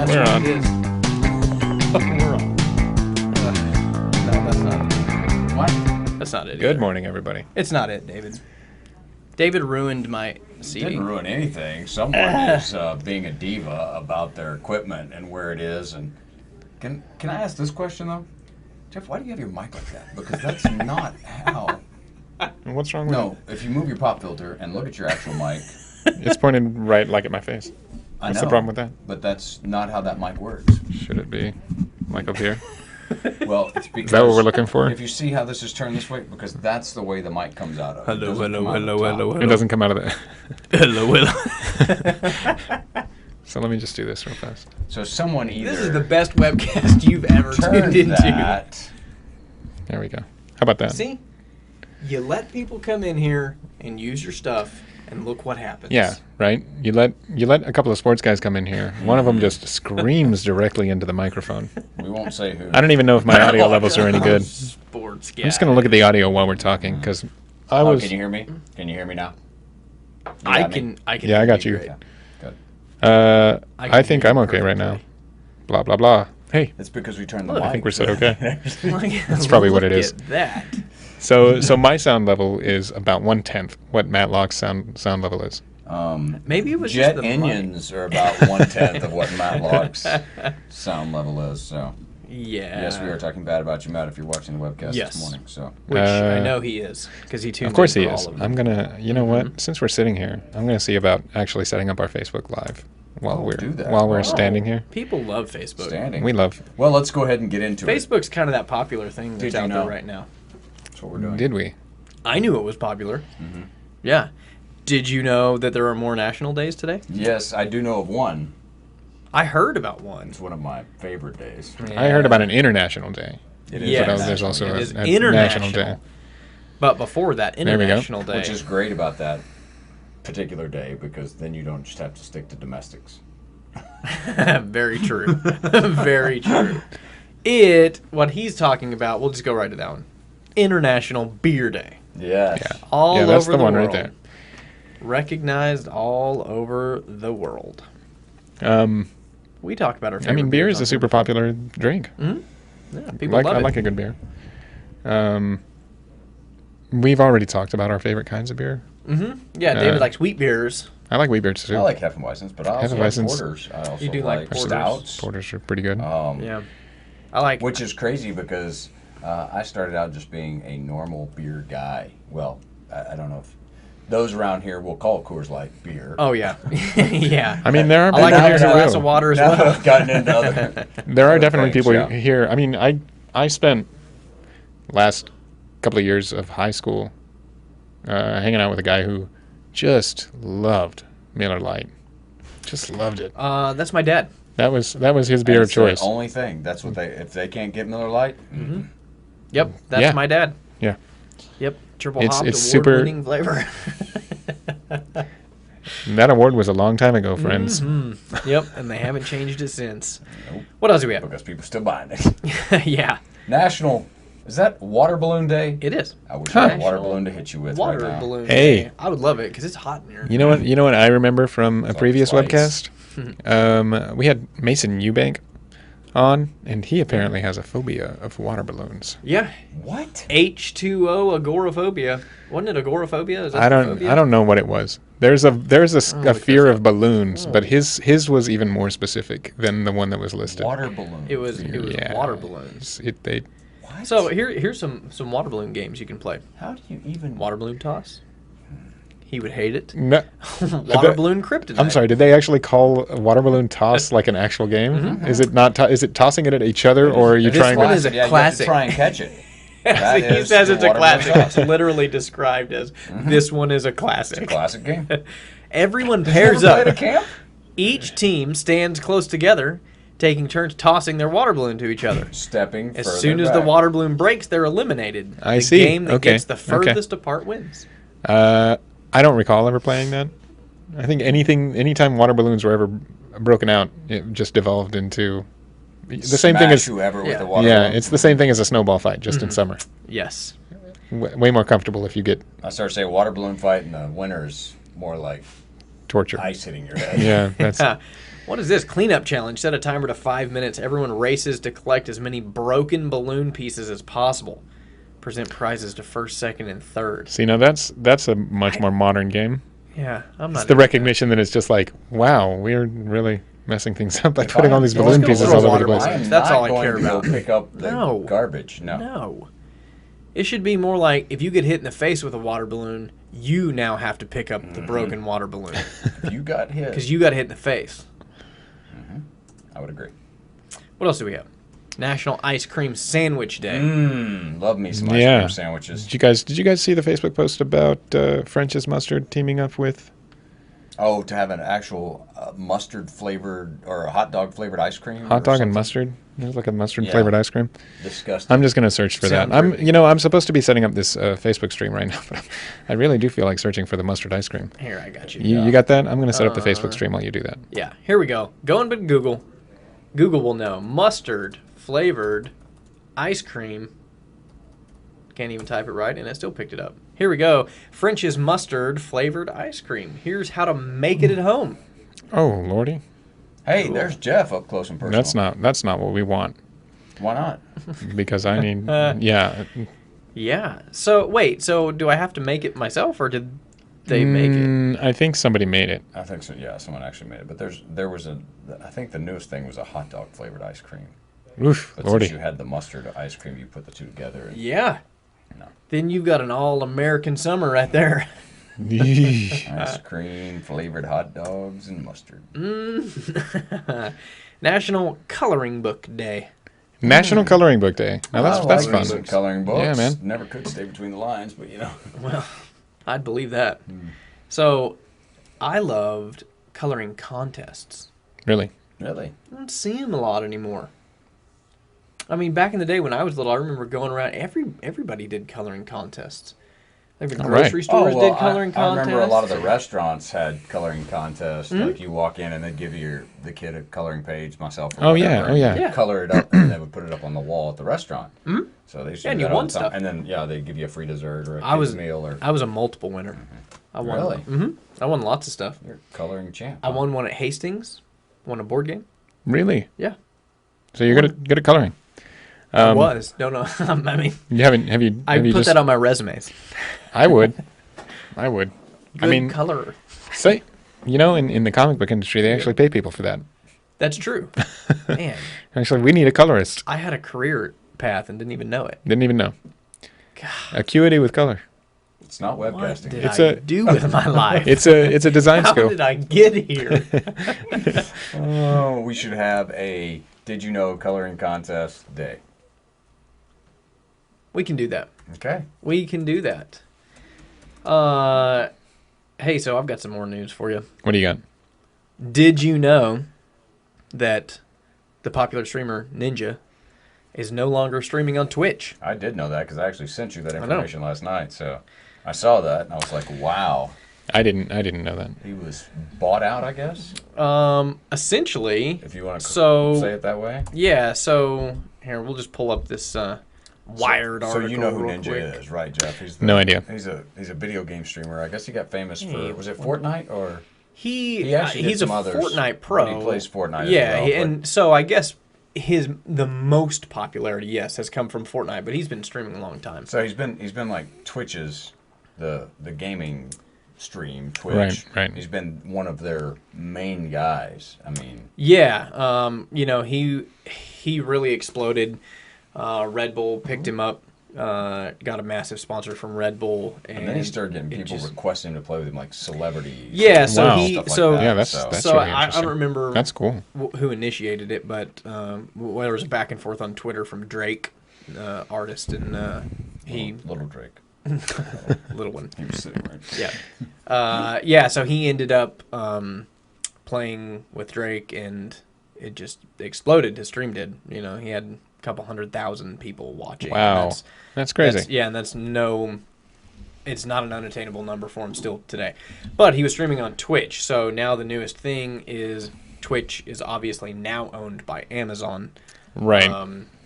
That's We're what on. it is. We're on. No, that's not it. What? That's not it. Good either. morning, everybody. It's not it, David. David ruined my CD. Didn't ruin anything. Someone is being a diva about their equipment and where it is. And can I ask this question though, Jeff? Why do you have your mic like that? Because that's not how. What's wrong with No, if you move your pop filter and look at your actual mic, it? It's pointed right like at my face. I What's know, the problem with that? But that's not how that mic works. Should it be like up here? Well, it's because Is that what we're looking for? If you see how this is turned this way, because that's the way the mic comes out of. It Hello, doesn't hello, come out of the hello, top. hello, It doesn't come out of the... Hello. So let me just do this real fast. So someone either This is the best webcast you've ever turned tuned into. that. There we go. How about that? See? You let people come in here and use your stuff, and look what happens. Yeah, right? You let a couple of sports guys come in here. One of them just screams directly into the microphone. We won't say who. I don't even know if my audio levels are any good. Sports guy. I'm just going to look at the audio while we're talking, because I was... Can you hear me? Can you hear me now? You I got me? can. Yeah, I got you. Okay, good. I think I'm okay right now. Blah, blah, blah. Hey, It's because we turned the Look, mic. I think we're set okay. That's probably what it is. That. So my sound level is about 1/10 what Matt Locke's sound level is. Maybe it was Jet just the Onions are about 1/10 of what Matt Locke's sound level is. So Yeah. yes, we are talking bad about you, Matt, if you're watching the webcast Yes. this morning. So Which I know he is, because he tunes Of course in he for is. all of them. I'm gonna. You know what? Since we're sitting here, I'm gonna see about actually setting up our Facebook Live while do that. we're Oh. standing here. People love Facebook. standing. We love. Well, let's go ahead and get into it. Facebook's kind of that popular thing that's Did you out know? there right now. That's what we're doing. Did we? I knew it was popular. Yeah. Did you know that there are more national days today? Yes, I do know of one. I heard about one. It's one of my favorite days. I heard about an international day. It is Yes. But there's also It a is national international. day. But before that, we go. International Day. Which is great about that particular day, because then you don't just have to stick to domestics. Very true. Very true. What he's talking about, we'll just go right to that one. International Beer Day. Yes. Yeah. All Yeah, that's over the one world. right there. Recognized all over the world. We talk about our favorite I mean, beer beers is on a super popular drink. here. Yeah, people love I it. like a good beer. We've already talked about our favorite kinds of beer. Yeah, David likes wheat beers. I like wheat beers too. I like Hefeweizens, but I also like Hefeweizens. porters. I also You do like porters. stouts. Porters are pretty good. Yeah. I like... Which is crazy because I started out just being a normal beer guy. Well, I don't know if those around here will call Coors Light beer. Oh, yeah. Yeah. I mean, there are I like people a here glass who of will. water as Now well. I've gotten into other. There are other definitely things, people yeah. here. I mean, I spent last couple of years of high school hanging out with a guy who just loved Miller Lite. Just loved it. That's my dad. That was his beer of That's choice. the only thing. That's what if they can't get Miller Lite. Yep, that's Yeah. my dad. Yeah. Yep, triple It's hopped, super- award-winning flavor. That award was a long time ago, friends. Yep, and they haven't changed it since. Nope. What else do we have? Because people still buying it. Yeah, National. Is that Water Balloon Day? it is. I wish I had a water National balloon to hit you with Water right now. balloon. Hey. Day. I would love it because it's hot in here. You know what? You know what I remember from a It's previous like flights. webcast. We had Mason Eubank on, and he apparently has a phobia of water balloons. Yeah, What? H2O agoraphobia. Wasn't it agoraphobia? Is that I the don't phobia? know what it was. There's a look fear this of balloons, but his was even more specific than the one that was listed. Water balloon. It was Yeah. water balloons. They What? So here's some water balloon games you can play. How do you even? Water balloon toss. He would hate it. no, Water balloon kryptonite. I'm sorry. Did they actually call a water balloon toss like an actual game? Is it not? Is it tossing it at each other, or are you This trying one to? is a You have to classic. try and catch it. That he is says the it's a water balloon classic. toss. It's literally described as this one is a classic. Classic game. Everyone Did pairs you ever play up. at a camp? Each team stands close together, taking turns tossing their water balloon to each other. Stepping. As further soon as the back. water balloon breaks, they're eliminated. I the see. game that Okay. gets the Okay. furthest apart wins. I don't recall ever playing that. I think anytime water balloons were ever broken out, it just devolved into the same thing Smash as whoever with Yeah. the water yeah. balloon. It's the same thing as a snowball fight, just in summer. Yes. Way more comfortable if you get I started saying water balloon fight, and the winner is more like torture. Ice hitting your head. Yeah, that's What is this? Cleanup challenge. Set a timer to 5 minutes. Everyone races to collect as many broken balloon pieces as possible. Present prizes to first, second, and third. see now that's a much more modern game. Yeah, I'm not. It's the into recognition that it's just like, wow, we're really messing things up by If putting I all these am balloon going to pieces throw all over the water place. balloons, That's I'm all I not care going to go about. pick up the No. garbage. that. No. It should be more like if you get hit in the face with a water balloon, you now have to pick up the broken water balloon If you got hit, because you got hit in the face. I would agree. What else do we have? National Ice Cream Sandwich Day. Love me some ice Yeah. cream sandwiches. Did you guys see the Facebook post about French's Mustard teaming up with? Oh, to have an actual mustard flavored or a hot dog flavored ice cream. Hot or dog and something? mustard? There's like a mustard Yeah. flavored ice cream. Disgusting. I'm just gonna search for that. Sounds really- I'm supposed to be setting up this Facebook stream right now, but I really do feel like searching for the mustard ice cream. Here, I got you. You got that? I'm gonna set up the Facebook stream while you do that. Yeah, here we go. Going to Google. Google will know. Mustard flavored ice cream. Can't even type it right, and it still picked it up. Here we go. French's mustard flavored ice cream. Here's how to make it at home. Oh lordy, Hey, there's Jeff up close and personal. that's not what we want Why not? because I need yeah. Yeah. So wait. So do I have to make it myself, or did they make it? I think somebody made it. I think so. Yeah, someone actually made it. But I think the newest thing was a hot dog flavored ice cream. Oof, But lordy. since you had the mustard ice cream, you put the two together. And, Yeah. No. Then you've got an all-American summer right there. Ice cream, flavored hot dogs, and mustard. National Coloring Book Day. National Coloring Book Day. Now that's I that's like fun. reading coloring books. Yeah, man. Never could stay between the lines, but you know. Well, I'd believe that. So, I loved coloring contests. Really. Really? I don't see them a lot anymore. I mean, back in the day when I was little, I remember going around. Everybody did coloring contests. Like the All right. grocery stores did coloring I contests. remember a lot of the restaurants had coloring contests. Like you walk in and they'd give the kid a coloring page, myself. Or Oh, yeah. whatever, Oh, yeah. and Yeah. Color it up and they would put it up on the wall at the restaurant. So they used to Yeah, and do you that all won the time. stuff. And then they'd give you a free dessert or a I kid's was meal or I was a multiple winner. I won. Really? I won lots of stuff. you're a coloring champ. I won one at Hastings. Won a board game. Really. Yeah. So you're good at coloring. I was. No. I mean, You haven't have you I have you put just that on my resumes. I would. I would. Good I mean, colorer. say, in the comic book industry, they actually pay people for that. That's true. Man, Actually, we need a colorist. I had a career path and didn't even know it. Didn't even know. God, Acuity with color. It's not what webcasting. did It's I a- do with my life? It's a design How skill. did I get here? Oh, we should have a Did You Know coloring contest day. We can do that. Okay. We can do that. Hey, so I've got some more news for you. What do you got? Did you know that the popular streamer Ninja is no longer streaming on Twitch? I did know that because I actually sent you that know. information last night. So I saw that and I was like, wow. I didn't know that. He was bought out, I guess, Essentially, if you want to So- say it that way. yeah. So here, we'll just pull up this Wired So article. you know who real Ninja quick. is, right, Jeff? He's No idea. He's a video game streamer. I guess he got famous Hey, for, was it Fortnite or? He He actually did he's a some others, Fortnite pro. but he plays Fortnite as Yeah, well, but- and so I guess the most popularity, yes, has come from Fortnite, but he's been streaming a long time. So he's been like Twitch's the gaming stream Twitch. Right. He's been one of their main guys. I mean, Yeah, he really exploded. Red Bull picked him up, got a massive sponsor from Red Bull, and then he started getting it people just- requesting him to play with him, like celebrities. Yeah, so Wow. he Stuff like so that. Yeah, that's So- that's so really I interesting. don't remember That's cool. who initiated it, but there was a back and forth on Twitter from Drake, artist, and he Little Drake. little one. He was sitting right. Yeah. So he ended up playing with Drake, and it just exploded. His stream did. You know, he had a couple 100,000 people watching. Wow. And That's crazy. and that's it's not an unattainable number for him still today. But he was streaming on Twitch. So now the newest thing is Twitch is obviously now owned by Amazon. Right.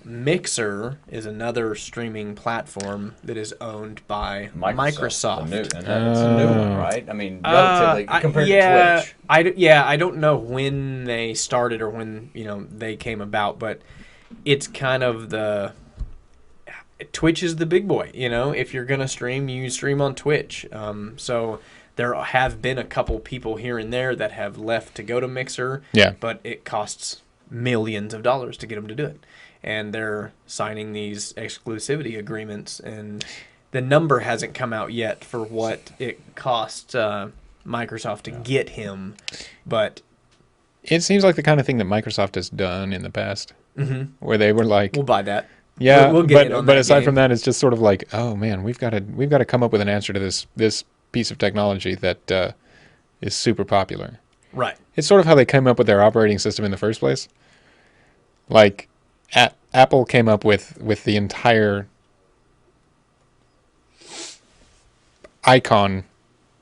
Mixer is another streaming platform that is owned by Microsoft. And it's a new one, right? I mean, relatively compared to Twitch. I don't know when they started or when they came about, but it's kind of Twitch is the big boy. If you're gonna stream, you stream on Twitch. So there have been a couple people here and there that have left to go to Mixer. Yeah. But it costs millions of dollars to get them to do it. And they're signing these exclusivity agreements, and the number hasn't come out yet for what it cost Microsoft to get him. But it seems like the kind of thing that Microsoft has done in the past, where they were like, we'll buy that. Yeah, we'll get in on but that aside game. from that, it's just sort of like, oh man, we've got to come up with an answer to this piece of technology that is super popular. Right. It's sort of how they came up with their operating system in the first place. Like, Apple came up with the entire icon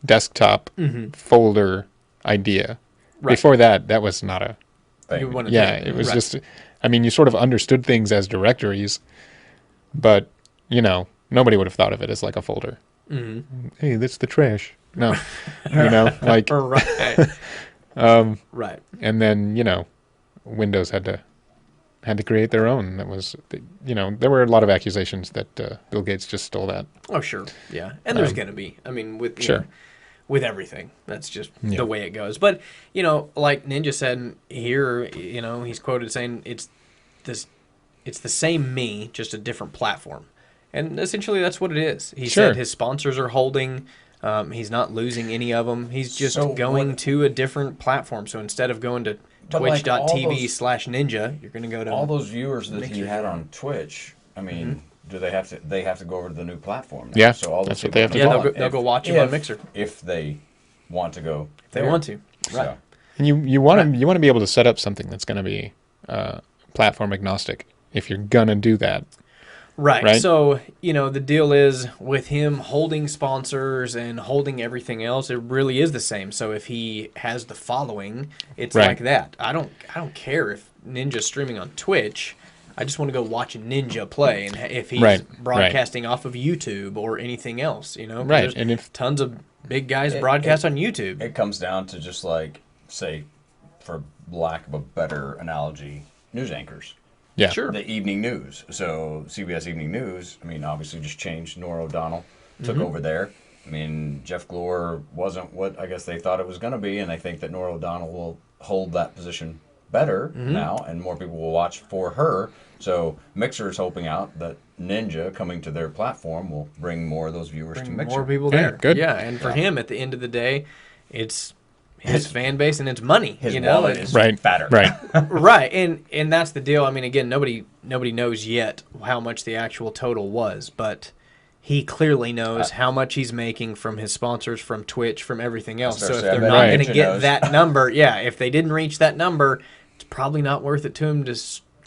desktop folder idea. Right. Before that was not a thing. It was just, I mean, you sort of understood things as directories, but nobody would have thought of it as like a folder. Hey, that's the trash. No, like right. Right. And then Windows had to create their own. That was, there were a lot of accusations that Bill Gates just stole that. Oh, sure. Yeah. And there's going to be. I mean, with with everything. That's just the way it goes. But, like Ninja said here, he's quoted saying it's the same me, just a different platform. And essentially that's what it is. He said his sponsors are holding. He's not losing any of them. He's just going to a different platform. So instead of going to Twitch.tv/Ninja, you're going to go to all those viewers that Mixer. he had on Twitch. I mean, do they have to? They have to go over to the new platform now. Yeah, so all that's those what they have to people- do. They'll go watch him on Mixer if they want to go. if they want to. Right. So, And you want to be able to set up something that's going to be platform agnostic if you're going to do that. Right. So, the deal is with him holding sponsors and holding everything else, it really is the same. So if he has the following, it's like that. I don't care if Ninja's streaming on Twitch. I just want to go watch a Ninja play, and if he's broadcasting off of YouTube or anything else, Right. And if tons of big guys broadcast on YouTube. it comes down to just like, say, for lack of a better analogy, news anchors. yeah, Sure. The evening news. So CBS Evening News, I mean, obviously just changed. Nora O'Donnell took over there. I mean, Jeff Glor wasn't what I guess they thought it was going to be, and I think that Nora O'Donnell will hold that position better now, and more people will watch for her. So Mixer is hoping out that Ninja coming to their platform will bring more of those viewers to Mixer. More people Yeah, there. good. Yeah, and for him, at the end of the day, it's his fan base and it's money. His wallet is fatter. Right. Right, and that's the deal. I mean, again, nobody knows yet how much the actual total was, but he clearly knows how much he's making from his sponsors, from Twitch, from everything else. So if they're not going to get that number, if they didn't reach that number, it's probably not worth it to him to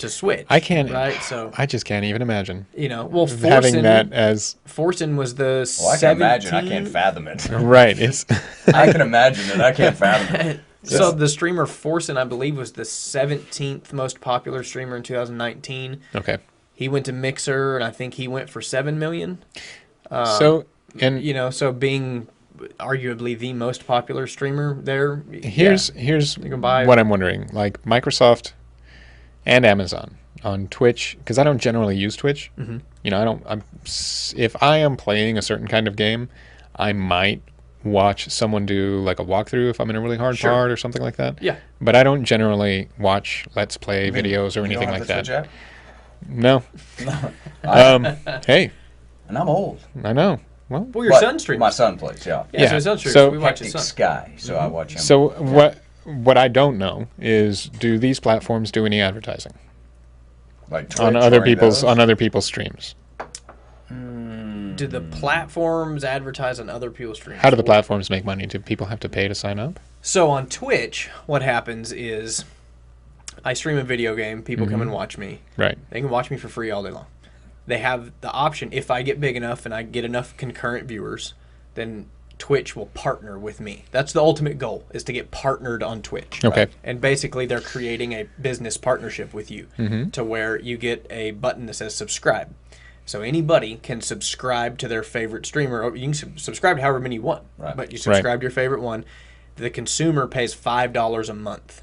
switch. I can't. Right, so I just can't even imagine well, having that as Forsen was the. Well, I can imagine. I can't fathom it. right. It's I can imagine it. I can't fathom it. So the streamer Forsen, I believe, was the 17th most popular streamer in 2019. okay. He went to Mixer, and I think he went for 7 million. So and So being arguably the most popular streamer there. here's can buy- what I'm wondering. Like Microsoft and Amazon on Twitch, because I don't generally use Twitch. If I am playing a certain kind of game, I might watch someone do like a walkthrough if I'm in a really hard part or something like that. Yeah. But I don't generally watch Let's Play videos or anything like that. No. Hey, And I'm old. I know. Well, Well, your But son streams. My son plays, yeah. Yeah, so his son streams. So- we watch his Hectic son. Sky, so I watch him. so what I don't know is, do these platforms do any advertising like Twitch on or other any of people's those? streams? Do the platforms advertise on other people's streams? How do the platforms make money? Do people have to pay to sign up? So on Twitch, what happens is I stream a video game. People come and watch me. Right. They can watch me for free all day long. They have the option, if I get big enough and I get enough concurrent viewers, then Twitch will partner with me. That's the ultimate goal, is to get partnered on Twitch. Okay. Right? And basically they're creating a business partnership with you to where you get a button that says subscribe. So anybody can subscribe to their favorite streamer. Or you can subscribe to however many you want, but you subscribe to your favorite one. The consumer pays $5 a month.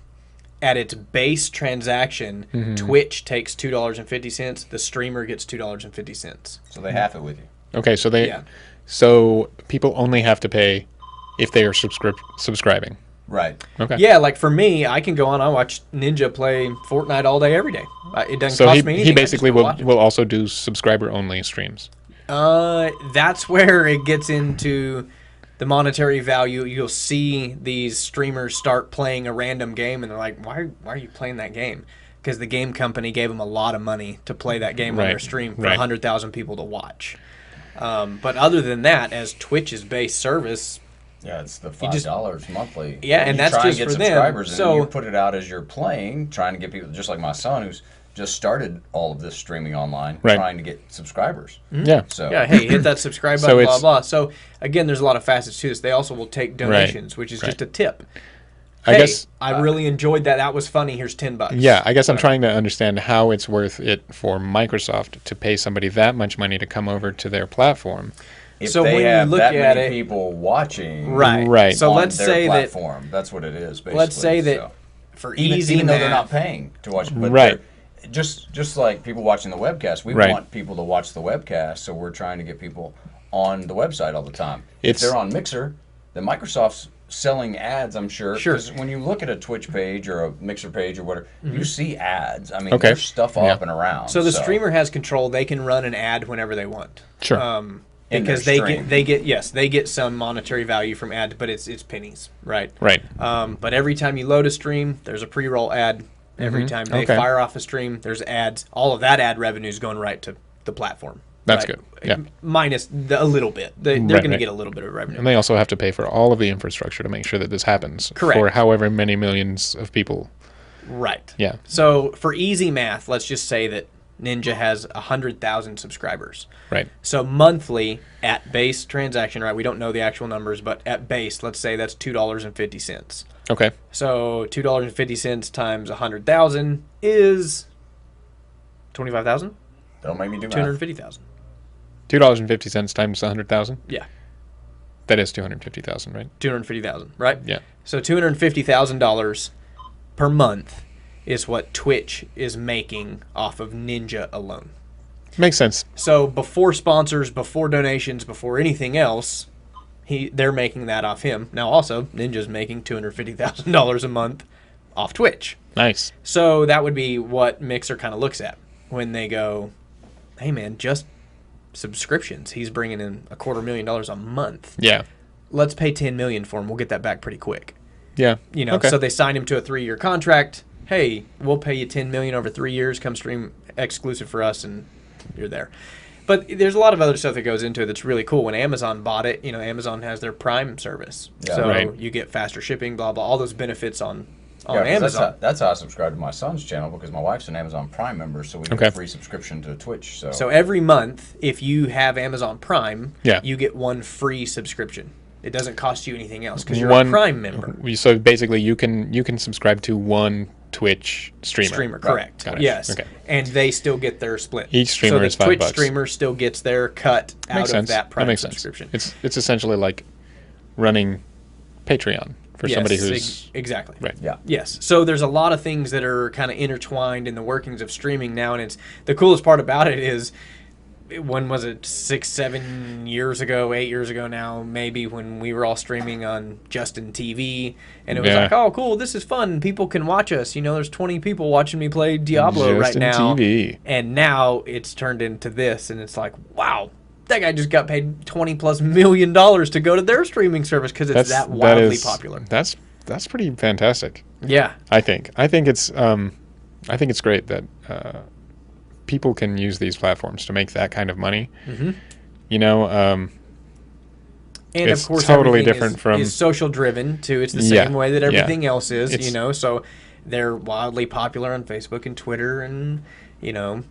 At its base transaction, Twitch takes $2.50. The streamer gets $2.50. So they half it with you. Okay, so people only have to pay if they are subscribing. Right. Okay. Yeah, like for me, I can go on. I watch Ninja play Fortnite all day, every day. It doesn't cost me anything. He basically will also do subscriber-only streams. That's where it gets into the monetary value. You'll see these streamers start playing a random game, and they're like, why are you playing that game? Because the game company gave them a lot of money to play that game on their stream for 100,000 people to watch. But other than that, as Twitch's base service... Yeah, it's the $5 monthly. Yeah, and that's just for them. Subscribers, so and you put it out as you're playing, trying to get people, just like my son, who's just started all of this streaming online, trying to get subscribers. Yeah. So hey, hit that subscribe button, blah, blah. So, again, there's a lot of facets to this. They also will take donations, which is just a tip. I really enjoyed that. That was funny. Here's $10. Yeah, I guess I'm trying to understand how it's worth it for Microsoft to pay somebody that much money to come over to their platform. If so they when have you look that at many it, people watching, right. So on let's their say platform, that's what it is. Basically. Let's say that for even though they're not paying to watch, but just like people watching the webcast, we want people to watch the webcast, so we're trying to get people on the website all the time. If they're on Mixer, then Microsoft's selling ads, I'm sure. Because when you look at a Twitch page or a Mixer page or whatever, you see ads. I mean, there's stuff up and around. So the streamer has control. They can run an ad whenever they want. Sure. Because they get some monetary value from ads, but it's pennies, right? Right. But every time you load a stream, there's a pre-roll ad. Every time they fire off a stream, there's ads. All of that ad revenue is going right to the platform. That's good. Yeah. Minus a little bit. They're going to get a little bit of revenue. And they also have to pay for all of the infrastructure to make sure that this happens. Correct. For however many millions of people. Right. Yeah. So for easy math, let's just say that Ninja has 100,000 subscribers. Right. So monthly at base transaction, right? We don't know the actual numbers, but at base, let's say that's $2.50. Okay. So $2.50 times 100,000 is 25,000. Don't make me do math. 250,000. $2.50 times 100,000. Yeah. That is 250,000, right? 250,000, right? Yeah. So $250,000 per month is what Twitch is making off of Ninja alone. Makes sense. So before sponsors, before donations, before anything else, they're making that off him. Now also, Ninja's making $250,000 a month off Twitch. Nice. So that would be what Mixer kind of looks at when they go, hey man, just subscriptions. He's bringing in $250,000 a month. Yeah. Let's pay $10 million for him. We'll get that back pretty quick. Yeah. So they signed him to a 3-year contract. Hey, we'll pay you $10 million over 3 years. Come stream exclusive for us, and you're there. But there's a lot of other stuff that goes into it that's really cool. When Amazon bought it, Amazon has their Prime service, so you get faster shipping, blah blah, all those benefits on Amazon. That's how I subscribe to my son's channel, because my wife's an Amazon Prime member, so we get a free subscription to Twitch. So every month, if you have Amazon Prime, you get one free subscription. It doesn't cost you anything else because you're a Prime member. So basically, you can subscribe to one Twitch streamer. Correct. Yes. Okay. And they still get their split. Each streamer is $5. So the Twitch streamer still gets their cut out of that Prime subscription. It's essentially like running Patreon for somebody who's exactly right. Yeah. Yes. So there's a lot of things that are kind of intertwined in the workings of streaming now, and it's the coolest part about it is, when was it, 6-7 years ago, 8 years ago now, maybe, when we were all streaming on KSAN-TV, and it was like, oh, cool, this is fun. People can watch us. There's 20 people watching me play Diablo right now. TV. And now it's turned into this, and it's like, wow, that guy just got paid $20+ million to go to their streaming service because it's that wildly popular. That's pretty fantastic. Yeah. I think it's great that people can use these platforms to make that kind of money. Mm-hmm. And it's of course, totally different from social driven too. It's the same way that everything else is. It's, so they're wildly popular on Facebook and Twitter, and you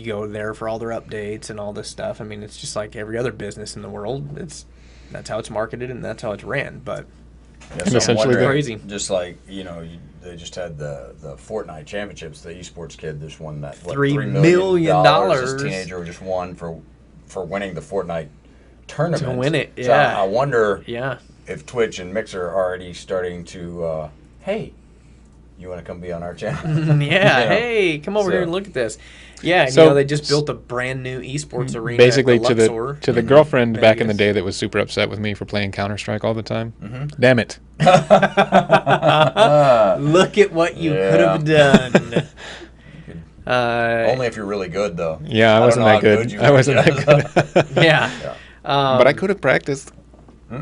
go there for all their updates and all this stuff. I mean, it's just like every other business in the world. It's That's how it's marketed and that's how it's ran. But Yeah, And so I'm essentially wondering, crazy. just like, they just had the Fortnite championships. The esports kid just won that $3 million. This teenager just won for winning the Fortnite tournament. To win it, So yeah. I wonder yeah. if Twitch and Mixer are already starting to, hey, you want to come be on our channel? Yeah, You know, hey, come over so- here and look at this. Yeah, and, So- they just built a brand new esports arena. Basically, at the Luxor to the in girlfriend back in the Vegas. day that was super upset with me for playing Counter-Strike all the time. Damn it. Look at what you Yeah. could have done. Only if you're really good, though. Yeah, I don't wasn't know that how good. you I were. wasn't that good. Yeah. But I could have practiced.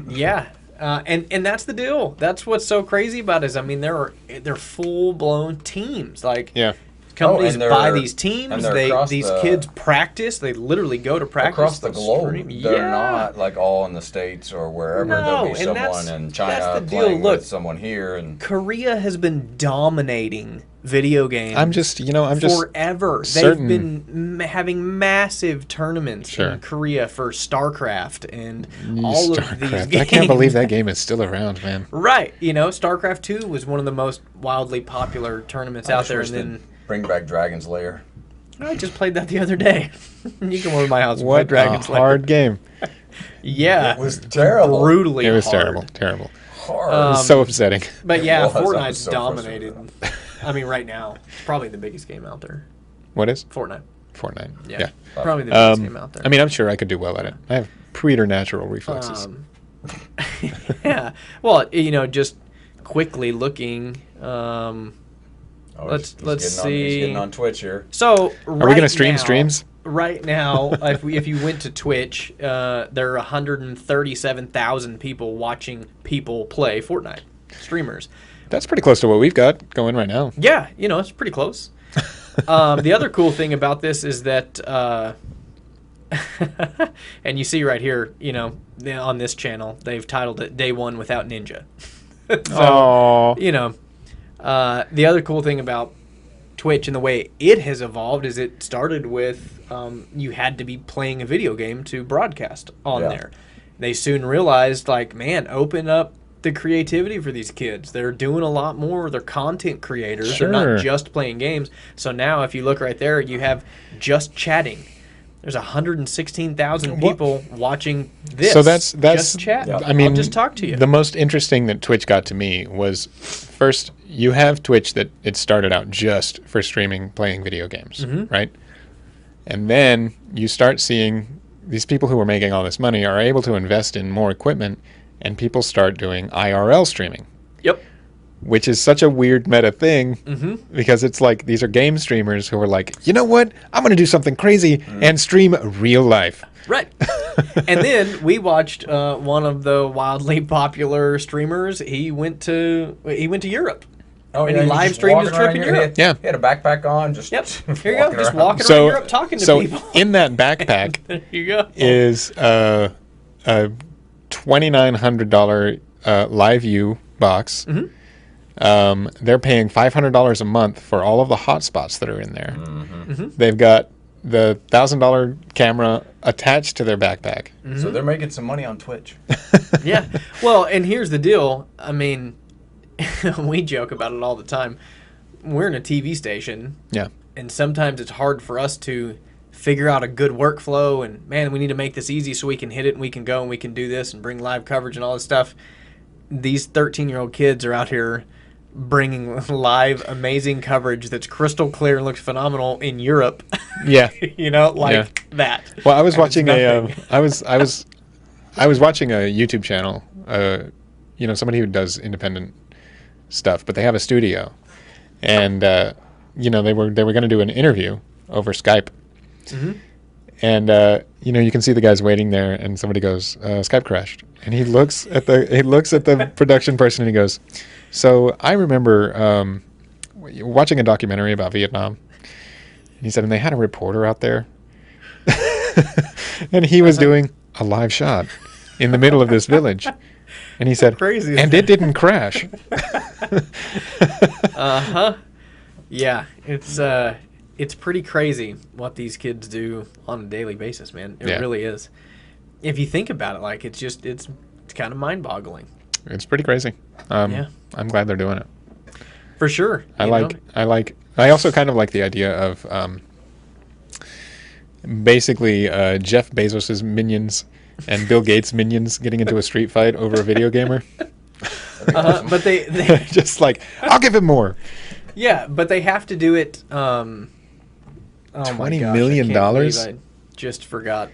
Yeah. And that's the deal. That's what's so crazy about it is, I mean, they're full-blown teams. Like, Yeah. companies and they're- buy these and teams. they're across These the- kids practice. They literally go to practice. Across the they'll globe, stream. they're Yeah. not like all in the States or wherever. No, There'll be and someone that's- in that's China the deal. playing Look, with someone here, and Korea has been dominating video games. I'm just forever. certain- They've been having massive tournaments Sure. in Korea for StarCraft and all of these StarCraft. games. I can't believe that game is still around, man. Right. StarCraft 2 was one of the most wildly popular tournaments I out just there. wish And then they'd bring back Dragon's Lair. I just played that the other day. You can over to my house and play What Dragon's a Lair. hard game. Yeah. It was terrible. Brutally It was hard. terrible. Hard. It was so upsetting. But yeah, It was. I was Fortnite's so dominated. I mean, right now, it's probably the biggest game out there. What is? Fortnite. Fortnite. Yeah. Yeah. Probably the biggest game out there. I mean, I'm sure I could do well at it. I have preternatural reflexes. Yeah. Well, just quickly looking. Oh, let's he's see. getting on Twitch here. So Are we gonna stream streams? Right now, if you went to Twitch, there are 137,000 people watching people play Fortnite. Streamers. That's pretty close to what we've got going right now. Yeah, it's pretty close. The other cool thing about this is that, and you see right here, on this channel, they've titled it Day One Without Ninja. Oh. The other cool thing about Twitch and the way it has evolved is it started with you had to be playing a video game to broadcast on Yeah. there. They soon realized, man, open up the creativity for these kids. They're doing a lot more. They're content creators. They're Sure. not just playing games. So now if you look right there, you have just chatting. There's 116,000 people watching this. So that's just chat. Yeah. I mean, I'll just talk to you. The most interesting that Twitch got to me was first you have Twitch that it started out just for streaming playing video games, right? And then you start seeing these people who are making all this money are able to invest in more equipment, and people start doing IRL streaming. Yep. Which is such a weird meta thing because it's like these are game streamers who are like, you know what? I'm going to do something crazy and stream real life. Right. And then we watched one of the wildly popular streamers. He went to Europe. Oh, And he he's live just streamed walking his trip around in here. Europe. Yeah. He had a backpack on. Just Yep. Here you go. Just around. walking So, around Europe talking to people. in that backpack There you go. is a $2,900 live view box. They're paying $500 a month for all of the hotspots that are in there. They've got the $1,000 camera attached to their backpack. So they're making some money on Twitch. Yeah. Well, and here's the deal. I mean, we joke about it all the time. We're in a TV station, Yeah. and sometimes it's hard for us to figure out a good workflow, and man, we need to make this easy so we can hit it and we can go and we can do this and bring live coverage and all this stuff. These 13-year-old kids are out here bringing live amazing coverage that's crystal clear and looks phenomenal in Europe. Yeah. That. Well, I was And watching it's nothing. I was watching a YouTube channel, somebody who does independent stuff, but they have a studio, and they were going to do an interview over Skype, and you can see the guys waiting there, and somebody goes, Skype crashed, and he looks at the production person and he goes, so I remember watching a documentary about Vietnam, and he said, and they had a reporter out there. And he was doing a live shot in the middle of this village. And he said, crazy, and it didn't crash. Yeah, it's pretty crazy what these kids do on a daily basis, man. It Yeah. really is. if you think about it, like it's kind of mind-boggling. It's pretty crazy. Yeah. I'm glad they're doing it. For sure. I also kind of like the idea of basically Jeff Bezos's minions and Bill Gates' minions getting into a street fight over a video gamer. But they Just like, I'll give him more. yeah, but they have to do it. Oh my $20 gosh, million? I can't believe I just forgot.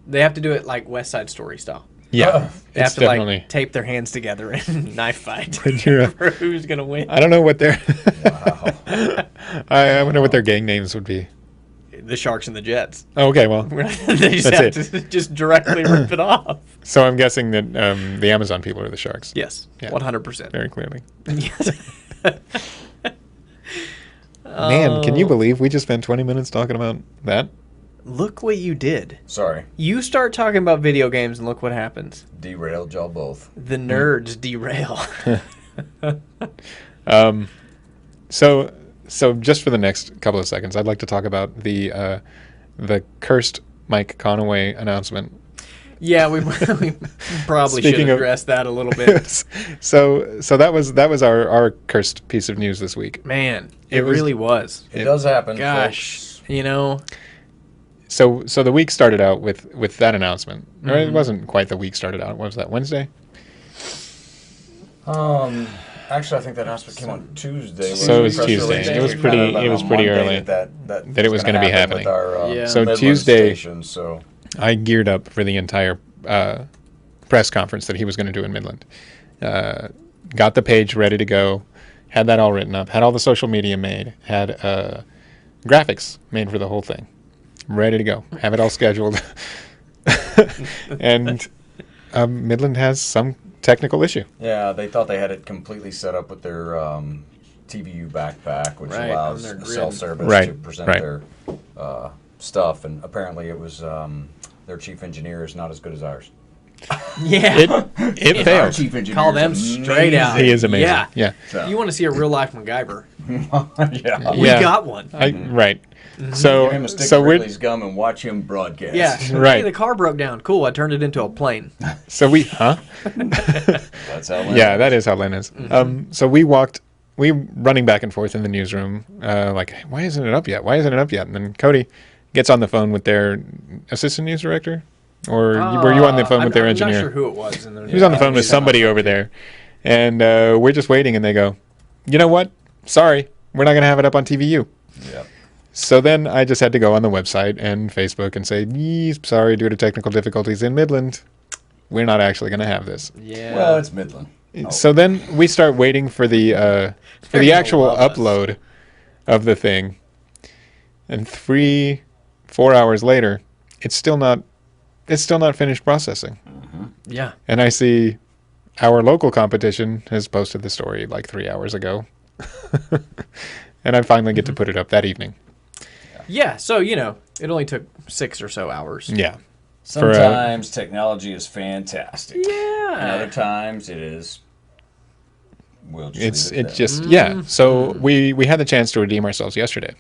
They have to do it like West Side Story style. Yeah, They have it's to definitely. like tape their hands together and knife fight When you're for who's gonna win. I don't know what their. Wow. I wonder what their gang names would be. The Sharks and the Jets. Oh, okay, well, They just That's have to just directly rip it off. so I'm guessing that the Amazon people are the Sharks. Yes, Yeah. 100%. Very clearly. Yes. Man, can you believe we just spent 20 minutes talking about that? Look what you did. Sorry. You start talking about video games and look what happens. Derailed y'all both. The nerds derail. So just for the next couple of seconds, I'd like to talk about the cursed Mike Conaway announcement. Yeah, we probably should Speaking of- address that a little bit. so that was our cursed piece of news this week. Man, it was- really was. It does happen. Gosh, folks. you know, So the week started out with that announcement. Or it wasn't quite the week started out. What was that, Wednesday? Actually, I think that announcement came on Tuesday. So it was Press Tuesday. release. It was We pretty- found out it was on pretty Monday early that it was gonna be happen happening. with our, Yeah. So Midland Tuesday- station, so I geared up for the entire press conference that he was going to do in Midland. Got the page ready to go, had that all written up, had all the social media made, had graphics made for the whole thing, ready to go, have it all scheduled. And Midland has some technical issue. yeah, they thought they had it completely set up with their TVU backpack, which Right, allows on their cell grid. service Right, to present right. their stuff, and apparently it was their chief engineer is not as good as ours. yeah. It Our failed. chief engineer Call them is straight out. He is amazing. Yeah. Yeah. So, You want to see a real life MacGyver? yeah. We Yeah. got one. Right. Give him So a stick so of we're Wrigley's gum and watch him broadcast. Yeah. Right. Hey, the car broke down. Cool. I turned it into a plane. so we That's how. Yeah, that is how Lynn is. So we running back and forth in the newsroom, like, why isn't it up yet? Why isn't it up yet? And then Cody gets on the phone with their assistant news director, or were you on the phone with their engineer? I'm not sure who it was. In the He was on the phone with he's on somebody over there, and we're just waiting, and they go, you know what? Sorry, we're not going to have it up on TVU. Yeah. So then I just had to go on the website and Facebook and say, sorry, due to technical difficulties in Midland, we're not actually going to have this. Yeah. Well, it's Midland. Oh. So then we start waiting for the They're gonna actual love us. upload of the thing, and 3-4 hours later, it's still not finished processing. yeah. And I see our local competition has posted the story like 3 hours ago, and I finally get to put it up that evening. Yeah. So, you know, it only took 6 or so hours. Yeah, Sometimes technology is fantastic. Yeah. And other times it is. We'll just leave it it's there. just yeah. So we had the chance to redeem ourselves yesterday,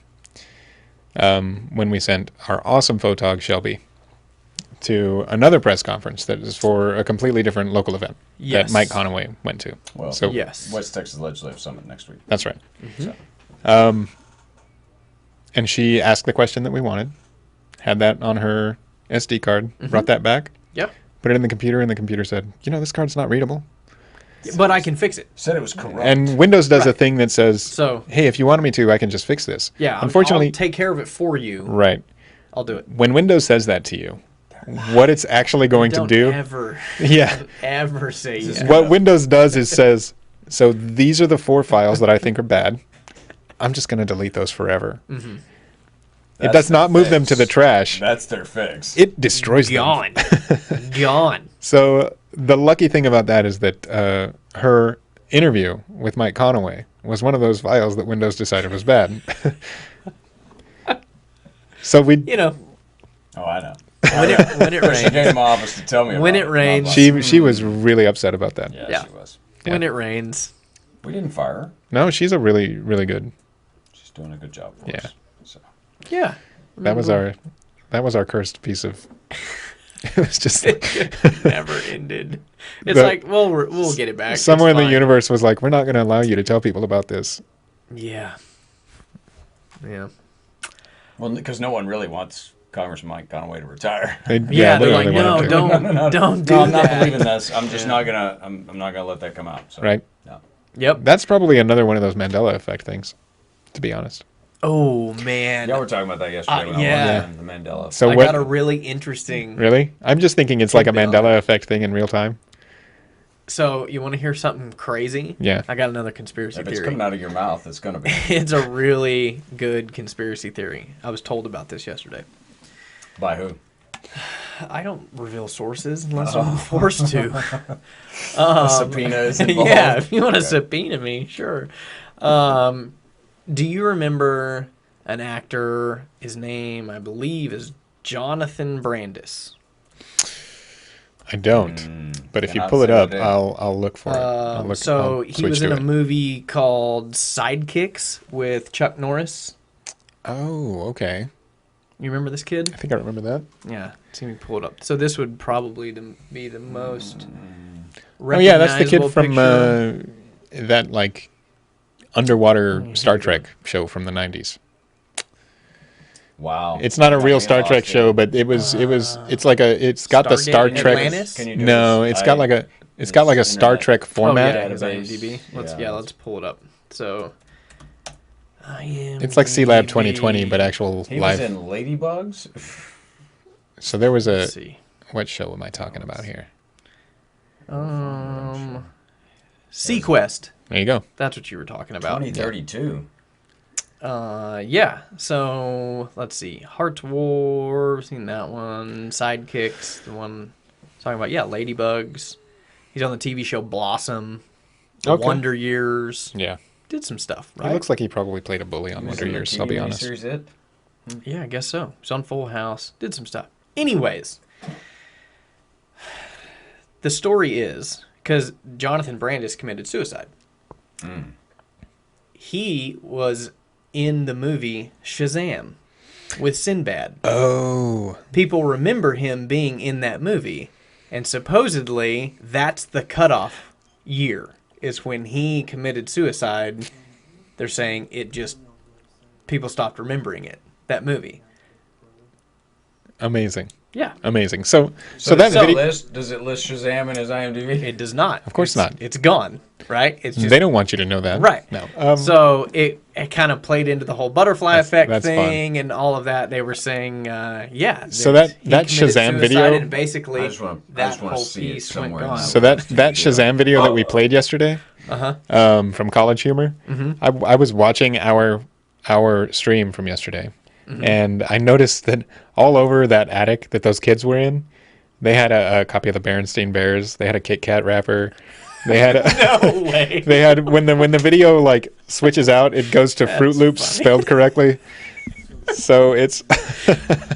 when we sent our awesome photog Shelby to another press conference that is for a completely different local event Yes. that Mike Conaway went to. Well, So Yes. West Texas Legislative Summit next week. that's right. So, And she asked the question that we wanted, had that on her SD card, brought that back, Yep. put it in the computer, and the computer said, this card's not readable. But I can fix it. said it was corrupt. And Windows does a Right. thing that says, So- hey, if you wanted me to, I can just fix this. Yeah. Unfortunately, I'll take care of it for you. right. I'll do it. When Windows says that to you, what it's actually going to Don't do, ever, yeah, ever say yes. what Windows does is says, so these are the 4 files that I think are bad. I'm just going to delete those forever. It That's does the not move them to the fix. trash. That's their fix. It destroys them. Gone. Gone. So the lucky thing about that is that her interview with Mike Conaway was one of those files that Windows decided was bad. So we You know, Oh, I know. when it She came rains, to my office to tell me When about it rains- she was really upset about that. Yeah, Yeah. she was. when it rains. We didn't fire her. No, she's a really really good. She's doing a good job for Yeah. us. So. Yeah. That was our cursed piece of It was just Never ended. It's The- like, well, we'll get it back. It's somewhere in the fine. universe was like, we're not going to allow you to tell people about this. Yeah. Yeah. Well, because no one really wants Congressman Mike Conaway to retire. Yeah, they're like, really no, wanted to. don't do No, I'm not that. believing this. I'm just not gonna. I'm not gonna let that come out. So. Right. No. Yep. That's probably another one of those Mandela effect things, to be honest. Oh, man. Yeah, we were talking about that yesterday. When yeah. I was on the Mandela. So I what? got a really interesting... Really? I'm just thinking it's like a Tidbit on Mandela it. effect thing in real time. So, you want to hear something crazy? Yeah. I got another conspiracy If it's theory. coming out of your mouth, it's gonna be. It's a really good conspiracy theory. I was told about this yesterday. By who? I don't reveal sources unless I'm forced to. A subpoena is involved. Yeah, if you want to Okay. subpoena me, sure. Do you remember an actor? His name, I believe, is Jonathan Brandis. I don't. But if you Cannot pull it say up, that. I'll look for it. I'll look, So I'll he switch was to in a it. movie called Sidekicks with Chuck Norris. Oh, okay. You remember this kid? I think I remember that. Yeah, see me pull it up. So this would probably be the most. Oh yeah, that's the kid recognizable from picture. that like underwater Star Trek show from the 90s. Wow. It's not a Got real me Star lost Trek here. show, but it's like it's got the Stargate Star Trek. Atlantis? Can you do No, this? it's got like a Star internet. Trek Oh format. yeah, his Database. IMDb. Let's Yeah. let's pull it up. So. It's like C Lab 2020, but actual He live. was in Ladybugs. So there was a Let's see. what show am I talking about here? Sequest. There you go. That's what you were talking about. 2032. Yeah. So let's see. Heart War. Seen that one. Sidekicks. The one talking about Ladybugs. He's on the TV show Blossom. The Okay. Wonder Years. Yeah, Did some stuff, it right? looks like he probably played a bully on He was Wonder in the Years. TV I'll be honest. miniseries It. Yeah, I guess so. He's on Full House. Did some stuff. Anyways, the story is because Jonathan Brandis committed suicide. He was in the movie Shazam with Sinbad. Oh, People remember him being in that movie, and supposedly that's the cutoff year is when he committed suicide. They're saying people stopped remembering that movie. amazing, Yeah. amazing. So So that does it video, list? Does it list Shazam in his IMDb? It does not. Of course not. It's gone, right? It's just they don't want you to know that, right. No. So it kind of played into the whole butterfly effect that's thing and all of that. They were saying, So that he Shazam committed video- suicide, and basically I just wanna that see whole it piece went somewhere in gone. there. So that Shazam video that we played yesterday, from College Humor, I was watching our stream from yesterday, and I noticed that all over that attic that those kids were in, they had a copy of the Berenstain Bears. They had a Kit Kat wrapper. They had No way. they had when the video like switches out, it goes to Fruit Loops spelled correctly. So it's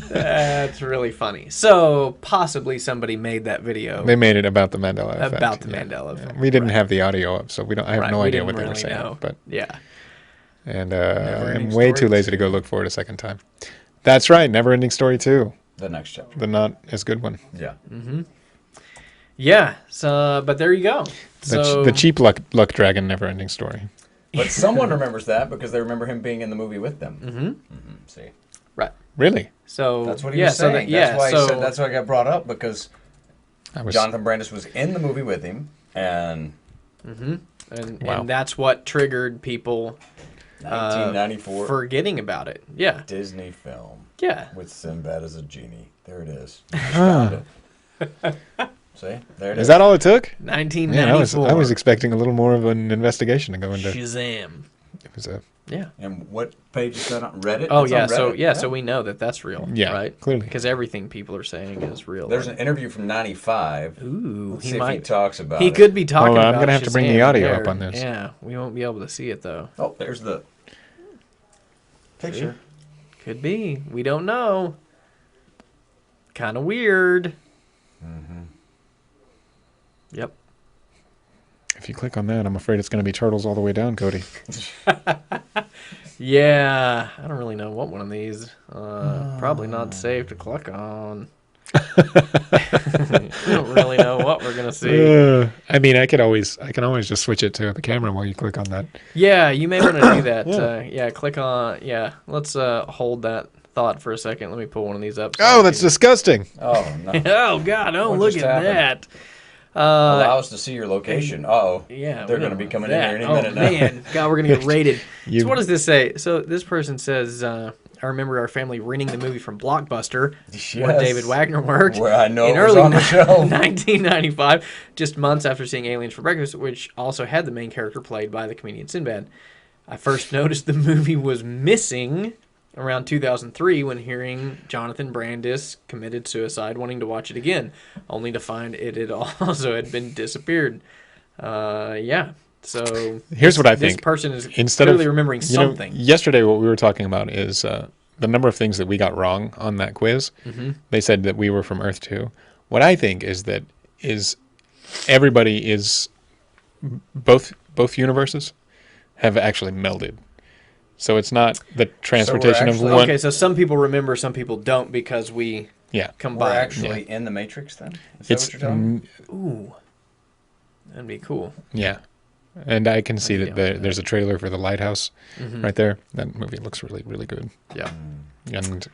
That's really funny. So possibly somebody made that video they made it about the Mandela effect. about the yeah. Mandela effect. We didn't have the audio up, so we don't. I have Right, no we idea didn't what they were really saying. know. But Yeah. and I'm Never-Ending way Story too lazy to go look for it a second time. That's right, Never Ending Story 2, The next chapter. the not as good one. Yeah. Yeah. So, but there you go. So The cheap luck dragon Never Ending Story. But someone remembers that because they remember him being in the movie with them. Mm-hmm. See, right. Really? So that's what he was saying. That's why he said that's why I got brought up because I was Jonathan Brandis was in the movie with him, and Wow. and that's what triggered people 1994 forgetting about it. Yeah. Disney film Yeah. with Sinbad as a genie. There it is. I found it. See, there it is. Is that all it took? 1994. Man, I was expecting a little more of an investigation to go into. Shazam. It was a Yeah. And what page is that on Reddit? Oh It's yeah. on So Reddit. so we know that that's real. Yeah, Right. clearly. Because everything people are saying is real. There's an interview from '95. Ooh. Let's He see if he might. talks about He it. could be talking Hold on, I'm about gonna have to bring the Shazam audio there. up on this. Yeah. We won't be able to see it though. Oh, there's the picture. Could be. We don't know. Kind of weird. Yep. If you click on that, I'm afraid it's going to be turtles all the way down, Cody. Yeah, I don't really know what one of these. Probably not safe to click on. We don't really know what we're gonna see. I mean, I can always just switch it to the camera while you click on that. Yeah, you may want to do that. Yeah. Click on. Yeah, let's hold that thought for a second. Let me pull one of these up. Oh, that's disgusting. Oh, no. Oh God! Oh, What look just at happened? that. Allow us to see your location. Uh-oh. Yeah, They're we going to don't be want coming in that. here any minute now. Oh man, God, we're gonna get raided. You- So what does this say? So this person says, I remember our family renting the movie from Blockbuster, where Yes. David Wagner worked. Where I know in it was early on the shelf. 1995, just months after seeing Aliens for Breakfast, which also had the main character played by the comedian Sinbad. I first noticed the movie was missing around 2003 when hearing Jonathan Brandis committed suicide, wanting to watch it again, only to find it had also had been disappeared. Yeah. So Here's what I this think. person is Instead clearly of remembering you know, something. yesterday, what we were talking about is the number of things that we got wrong on that quiz. Mm-hmm. They said that we were from Earth 2. What I think is that everybody is both universes have actually melded. So it's not the transportation actually- of one. Okay, so some people remember, some people don't because we Yeah. We're combine. actually in the Matrix then? Is that It's what you're telling me? Ooh, that'd be cool. yeah. And I can see I'd be that down with there's a trailer for The Lighthouse Mhm. right there. That movie looks really, really good. Yeah. And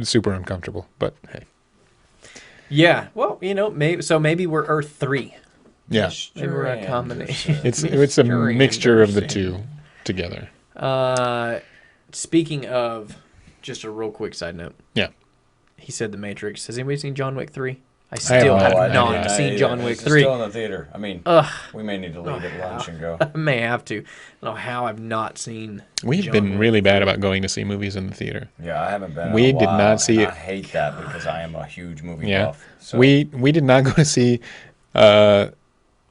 super uncomfortable. But hey. Yeah. Well, maybe we're Earth 3. Yeah. Maybe we're a combination. It's a Mystery mixture of the Anderson. two together. Speaking of, just a real quick side note. Yeah. He said The Matrix. Has anybody seen John Wick 3? I have still not. have I not didn't seen either. John Wick It's 3. still in the theater. I mean, Ugh. we may need to leave at lunch and go. I may have to. I don't know how I've not seen. We've John been Wick. really bad about going to see movies in the theater. Yeah, I haven't been. We in a did while, not see and it. I hate that because I am a huge movie Yeah. buff. So We did not go to see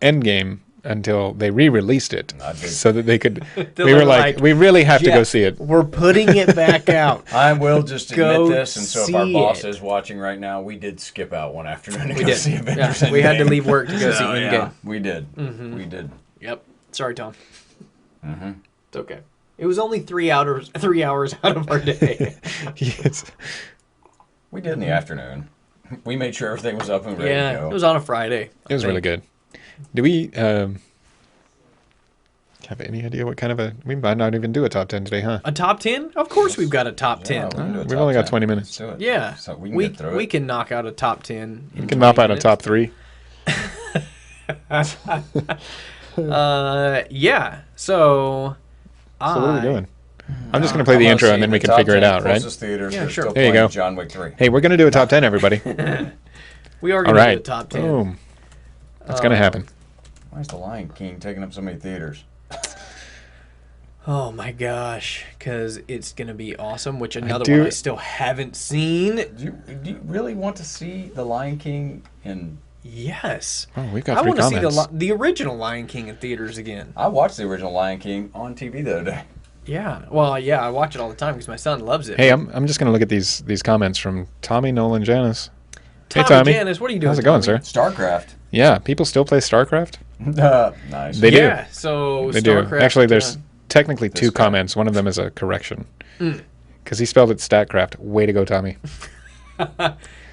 Endgame until they re-released it, I did. so that they could. They we were were like, like, we really have to go "Jeff, see it. We're putting it back out. I will just Go admit this, and so if our see boss it. is watching right now, we did skip out one afternoon to We go did. see Avengers Yeah, we had to Endgame. leave work to go see So, yeah, Endgame. we did. Mhm. We did. Yep. Sorry, Tom. Mm-hmm. It's okay. It was only 3 hours. 3 hours out of our day. Yes. We did in the afternoon. We made sure everything was up and ready to Yeah, go. it was on a Friday. It was really good. Do we have any idea what kind of we might not even do a top 10 today, huh? A top 10? Of course, we've got a top 10. Yeah, we can do a We've top only got 10. 20 minutes. Let's do it. Yeah, So we can get through we it. can knock out a top 10. We can mop out a top 3. Yeah. So. So what are we doing? I'm just Uh, going to play the I'm intro gonna and then see we the can top figure it 10 out, right? closest theaters Yeah, are sure. still There you playing go. John Wick 3. Hey, we're going to do a top 10, everybody. We are All going to do right. a top 10. Boom. It's going to happen. Why is The Lion King taking up so many theaters? Oh my gosh, because it's going to be awesome, which another do- one I still haven't seen. Do you really want to see The Lion King in... Yes. Oh, we've got I 3 want to see comments. the original Lion King in theaters again. I watched the original Lion King on TV the other day. Yeah. Well, yeah, I watch it all the time because my son loves it. Hey, I'm just going to look at these comments from Tommy, Nolan, Janice. Tommy, hey, Tommy. Janice, what are you doing? How's it going, Tommy? sir? StarCraft. Yeah, people still play StarCraft? Nice. They do. Yeah, so They do. StarCraft, Actually, there's technically This 2 guy. comments. One of them is a correction. Mm. Because he spelled it StatCraft. Way to go, Tommy.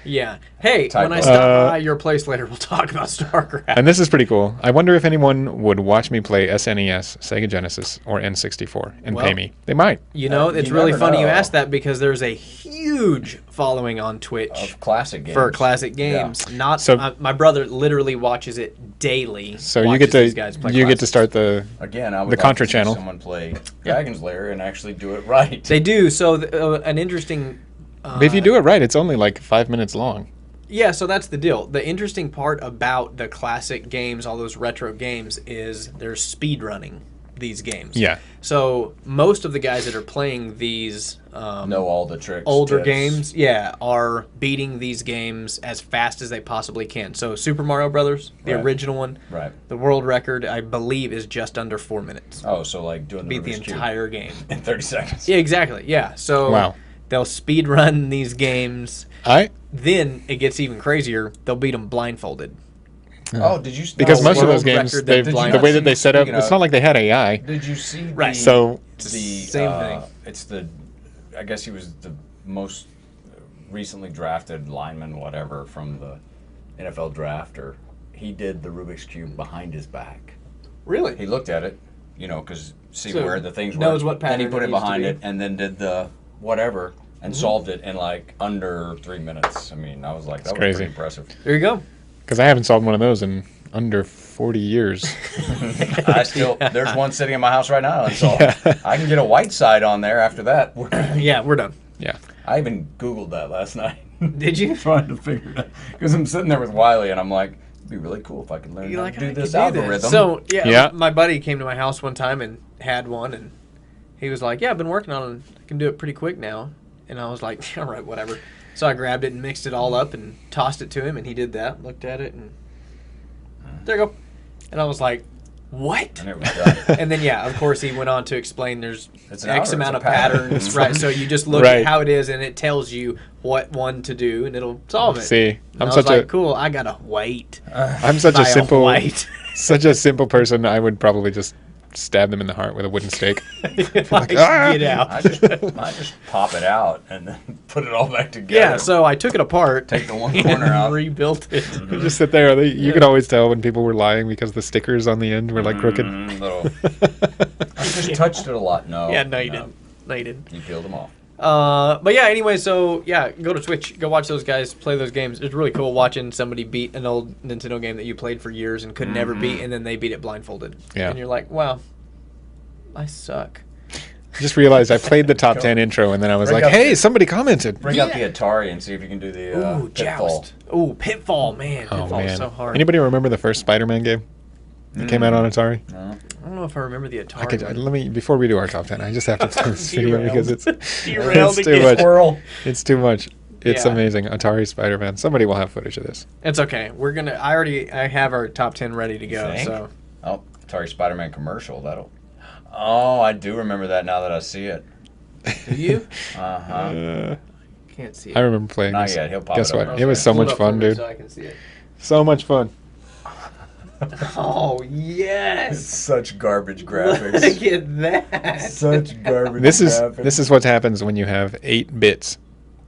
Yeah. Hey, Typo. when I stop by your place later, we'll talk about StarCraft. And this is pretty cool. I wonder if anyone would watch me play SNES, Sega Genesis, or N64 and Well, pay me. They might. You know, You it's really never funny you know. asked that because there's a huge following on Twitch Of classic games. for classic Yeah. games. Not So- my brother literally watches it daily. So you watches get to these guys play you get to classics. start the Again, I would The like Contra to see channel. someone play Dragon's Lair and actually do it right. They do. So an interesting. But if you do it right, it's only like 5 minutes long. Yeah, so that's the deal. The interesting part about the classic games, all those retro games, is they're speed running these games. Yeah. So most of the guys that are playing these know all the tricks. older tips. games, yeah, are beating these games as fast as they possibly can. So Super Mario Brothers, the Right. original one, Right. the world record, I believe, is just under 4 minutes. Oh, so like doing the Beat the Rubik's Cube entire game. in 30 seconds. Yeah, exactly. Yeah. So Wow. they'll speed run these games. Then it gets even crazier. They'll beat them blindfolded. Oh, did you? Because no, most of world those games, record they've, that the blind- way that they set up, Speaking it's of- not like they had AI. Did you see? Right. So the Same thing. It's the most recently drafted lineman, whatever, from the NFL draft, or he did the Rubik's Cube behind his back. Really? He looked at it, because see So where the things were. knows what and he pattern put it it needs to behind be. it, and then did the whatever, and solved it in like under 3 minutes. I mean, I was like, that was crazy. pretty impressive. There you go. Because I haven't solved one of those in under 40 years. There's one sitting in my house right now, and so Yeah. I can get a white side on there after that. Yeah, we're done. Yeah. I even Googled that last night. Did you? Trying to figure it out. Because I'm sitting there with Wiley, and I'm like, it'd be really cool if I could learn You're how like, to do I this could do algorithm. So, yeah, Yeah. my buddy came to my house one time and had one, and he was like, yeah, I've been working on it. I can do it pretty quick now. And I was like, all right, whatever. So I grabbed it and mixed it all up and tossed it to him, and he did that, looked at it, and there you go. And I was like, what? And it was done. And then, yeah, of course, he went on to explain there's It's an X hour, amount it's of a pattern. patterns, right? So you just look Right. at how it is, and it tells you what one to do, and it'll solve it. See, And I I'm was such like, a cool, I gotta wait. I'm such Buy a simple white. such a simple person. I would probably just stab them in the heart with a wooden stake. Like, "Ah!" get out. I just pop it out and then put it all back together. Yeah, so I took it apart. Take the one corner and out. rebuilt it. You just sit there. You could always tell when people were lying because the stickers on the end were like crooked. I just touched it a lot. No. Yeah, no, you didn't. No, you didn't. You peeled them off. But yeah, anyway, so yeah, go to Twitch, go watch those guys play those games. It's really cool watching somebody beat an old Nintendo game that you played for years and could never beat, and then they beat it blindfolded. Yeah. And you're like, wow, I suck. Just realized I played the top 10 intro and then I was Bring like, up hey, the- somebody commented. Bring out the Atari and see if you can do the Ooh, Pitfall. Joust. Ooh, Pitfall, man. Oh Pitfall is man! so hard. Anybody remember the first Spider-Man game? It came out on Atari. No. I don't know if I remember the Atari. one. Let me before we do our top 10. I just have to play this video Derailed. because it's Derailed it's too again. much. Squirrel. It's too much. It's Yeah. amazing. Atari Spider-Man. Somebody will have footage of this. It's okay. We're gonna. I have our top 10 ready to go. Think? So Oh, Atari Spider-Man commercial. That'll. Oh, I do remember that now that I see it. do you? Uh-huh. Can't see it. I remember playing Not this. yet. He'll pop Guess it up. what? It was so Hold much up for fun, me dude. So I can see it. So much fun. Oh yes. Such garbage Look graphics. at that. Such garbage This graphics. is what happens when you have 8 bits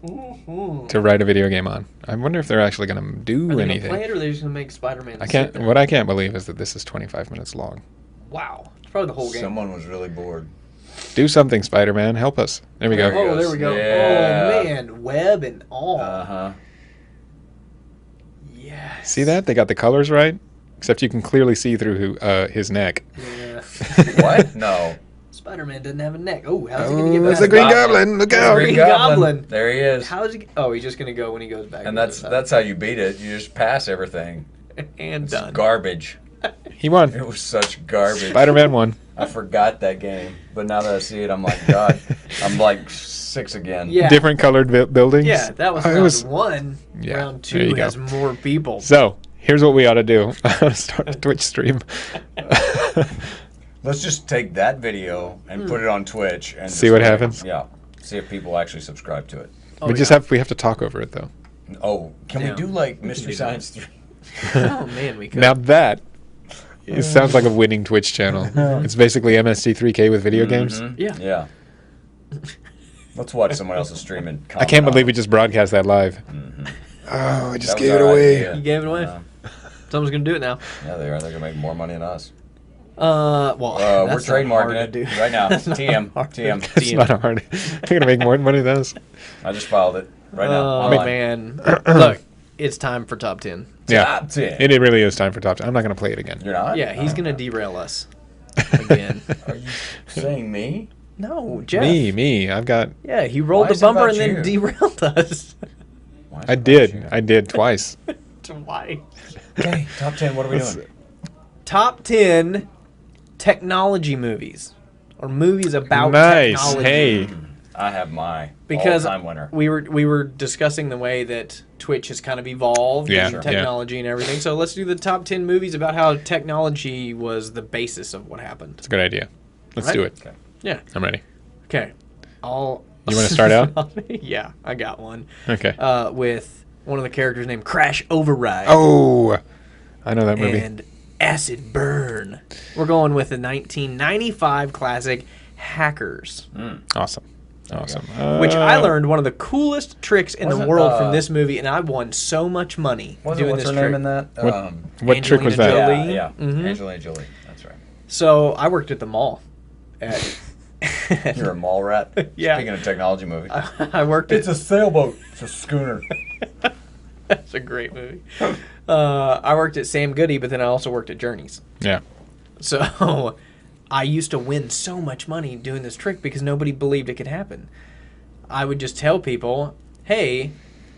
Mhm. to write a video game on. I wonder if they're actually going to Are do they gonna anything. play it, or are they just gonna make Spider-Man? I sit can't. there? What I can't believe is that this is 25 minutes long. Wow. It's probably the whole game. Someone was really bored. Do something, Spider-Man. Help us. There we There go. we Oh, there we go. Yeah. Oh man, web and all. Uh-huh. Yes. See that? They got the colors right. Except you can clearly see through his neck. Yeah. What? No. Spider-Man doesn't have a neck. Oh, how's he gonna Oh, get that's past the Green that? Goblin. Look That's out. Green Goblin. There he is. How's he? Oh, he's just gonna go when he goes back. And to the that's side. how you beat it. You just pass everything. and It's done. garbage. He won. It was such garbage. Spider-Man won. I forgot that game, but now that I see it, I'm like, God, I'm like 6 again. Yeah. Different colored buildings. Yeah, that was Oh, round one. Yeah, Round there you two go. has more people. So here's what we ought to do. Start a Twitch stream. Let's just take that video and put it on Twitch and See just what like- happens? Yeah, see if people actually subscribe to it. Oh, we yeah. have to talk over it though. Oh, can Yeah. we do like We can Mystery do Science 3? Oh man, we could. Now that it sounds like a winning Twitch channel. It's basically MST3K with video games. Mhm. Yeah. Yeah. Let's watch someone else's stream and I can't believe we just broadcast that live. Oh, I just gave it away. You gave it away. Someone's gonna do it now. Yeah, they are. They're going to make more money than us. Well, We're that's not hard trademarking to it do. right now. That's not TM. hard to TM. do. It's not hard. They're gonna make more money than us. I just filed it right now. Oh online. man, look, it's time for top 10. Yeah, Top 10. it really is time for top 10. I'm not gonna play it again. You're not? Yeah, he's Oh. gonna derail us again. Are you saying me? No, Jeff. Me. I've got. Yeah, he rolled Why the is it bumper about and then you? derailed us Why is I it did. about you? I did twice. twice. Okay, top 10. What are we Let's- doing? Top 10 technology movies or movies about Nice. technology. Hey. I have my Because all-time winner. we were discussing the way that Twitch has kind of evolved Yeah, and sure. technology and everything. So let's do the top 10 movies about how technology was the basis of what happened. It's a good idea. Let's Right. do it. Okay. Yeah. I'm ready. Okay. I'll. You wanna start out? Yeah, I got one. Okay. With one of the characters named Crash Override. Oh, I know that movie. And Acid Burn. We're going with the 1995 classic Hackers. Awesome. Awesome. Which I learned one of the coolest tricks in the Wasn't, world from this movie, and I won so much money doing what's this her trick. name in that? What trick was that? Jolie. Yeah, Mhm. Angelina Jolie. That's right. So I worked at the mall. You're a mall rat. Yeah. Speaking of technology movies, I worked at... it's a sailboat. It's a schooner. That's a great movie. I worked at Sam Goody, but then I also worked at Journeys. Yeah. So I used to win so much money doing this trick because nobody believed it could happen. I would just tell people, hey,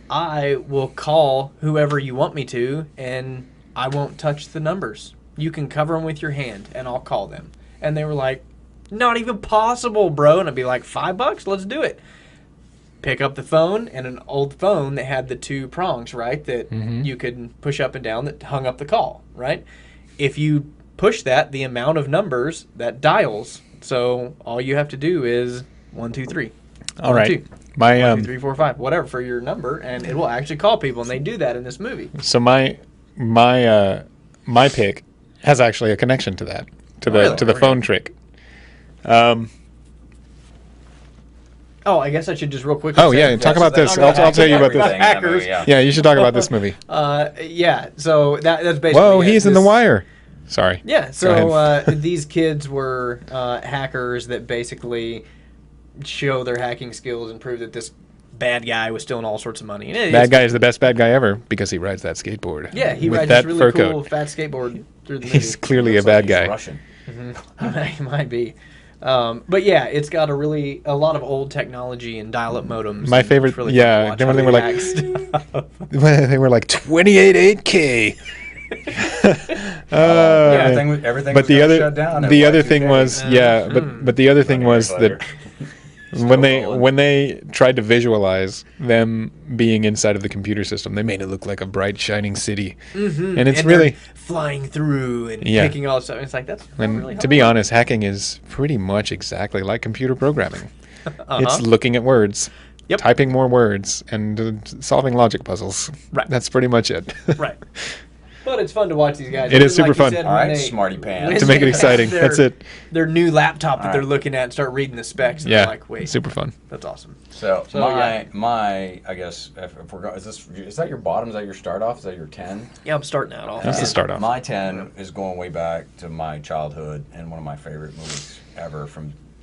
I will call whoever you want me to, and I won't touch the numbers. You can cover them with your hand, and I'll call them. And they were like, not even possible, bro. And I'd be like, $5? Let's do it. Pick up the phone, and an old phone that had the 2 prongs, right, that you could push up and down that hung up the call, right? If you push that, the amount of numbers that dials, so all you have to do is 1, 2, 3. All right. 2, My 1, 2, 3, 4, 5, whatever for your number, and it will actually call people, and they do that in this movie. So my pick has actually a connection to that, to the phone trick. Oh, I guess I should just real quick. Oh yeah, talk about this. I'll tell you about this. Hackers. Yeah, you should talk about this movie. Yeah. So that's basically. Whoa, it. he's in The Wire. Sorry. Yeah. Go So these kids were hackers that basically show their hacking skills and prove that this bad guy was stealing all sorts of money. And Bad guy is the best bad guy ever because he rides that skateboard. Yeah, he with rides that this fur really cool coat. fat skateboard through the movie. He's clearly a bad guy. Russian. He might be. But yeah, it's got a lot of old technology and dial-up modems. My and favorite, it's really yeah, fun to watch they how were hack stuff. They were like 28 8K. Everything But was the gonna other, shut down at the other Y2K. thing was, but the other thing was that when they tried to visualize them being inside of the computer system, they made it look like a bright shining city, and it's And really. they're flying through and Yeah. picking all this stuff. It's like that's not And really to be hard. honest, hacking is pretty much exactly like computer programming. Uh-huh. It's looking at words, Yep. typing more words, and solving logic puzzles. Right. That's pretty much it. Right. But it's fun to watch these guys. It is Like super you fun. said, All when right, they- smarty pants. when To make it they exciting. have That's it. Their new laptop that All they're right. looking at and start reading the specs. And Yeah. they're like, wait, Super fun. that's awesome. So, So, my I guess if we're going, is that your bottom? Is that your start off? Is that your 10? Yeah, I'm starting out off. That's the start off. My 10 is going way back to my childhood and one of my favorite movies ever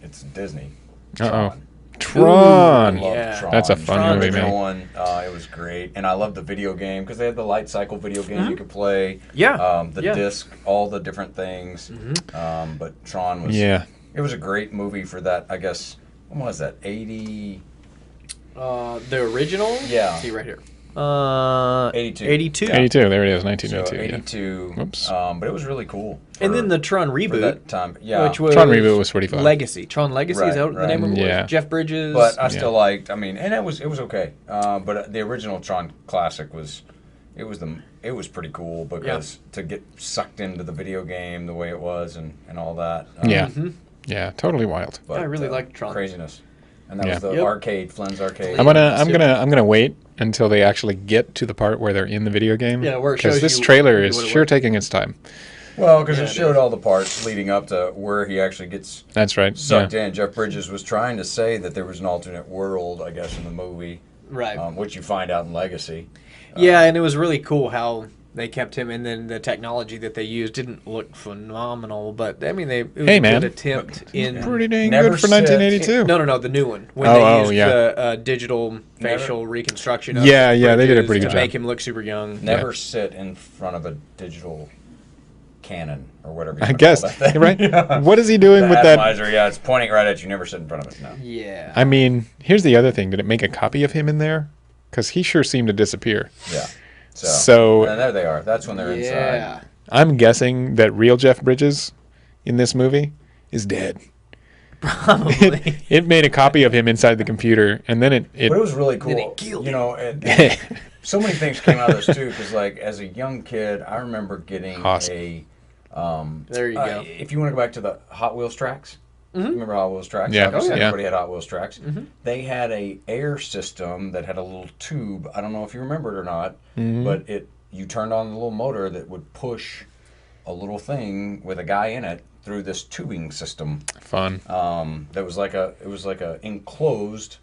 it's Disney. Uh-oh. Tron. Tron. I love Yeah. Tron. That's a fun Tron, movie, the man. original one, it was great, and I loved the video game because they had the light cycle video game you could play. Yeah. The Yeah. disc, all the different things. But Tron was. Yeah. It was a great movie for that. I guess when was that? 80. The original? Yeah. See right here. 82. 82. Yeah. 82. There it is. So 1982. 82. Whoops. But it was really cool. And then the Tron for reboot, that time. Yeah. which was Tron reboot was pretty fun. Legacy. Tron Legacy, is that what the Right, name of it was? Yeah. Jeff Bridges. But I still liked. I mean, and it was okay. But the original Tron classic was pretty cool because to get sucked into the video game the way it was and all that. Yeah. Yeah. Totally wild. But, I really liked Tron. Craziness. And that Yeah. was the Yep. arcade, Flynn's arcade. I'm gonna wait until they actually get to the part where they're in the video game. Yeah, where it because shows this you trailer what is it sure was. taking its time. Well, because Yeah, it it showed is. all the parts leading up to where he actually gets That's right. sucked Yeah. in. Jeff Bridges was trying to say that there was an alternate world, I guess, in the movie, Right. which you find out in Legacy. Yeah, and it was really cool how they kept him, and then the technology that they used didn't look phenomenal, but I mean, it was Hey, a man. good attempt in. Pretty dang Never good for said- 1982. No, the new one when Oh, they used yeah. the digital facial reconstruction. Of Yeah, yeah, they did a Bridges pretty good to job. make him look super young. Never sit in front of a digital cannon or whatever. You I wanna guess. call that thing. Right? Yeah. What is he doing The with that? atomizer, yeah, it's pointing right at you. Never sit in front of it. No. Yeah. I mean, here's the other thing. Did it make a copy of him in there? Because he sure seemed to disappear. Yeah. So- and there they are. That's when they're inside. Yeah. I'm guessing that real Jeff Bridges in this movie is dead. Probably. It made a copy of him inside the computer, and then it But it was really Then cool. it killed You know, and so many things came out of this too. Because like as a young kid, I remember getting Awesome. a. There you go. If you want to go back to the Hot Wheels tracks, remember Hot Wheels tracks? Yeah. Obviously, Oh, yeah. everybody had Hot Wheels tracks. They had a air system that had a little tube. I don't know if you remember it or not, but you turned on the little motor that would push a little thing with a guy in it through this tubing system. Fun. That was like a enclosed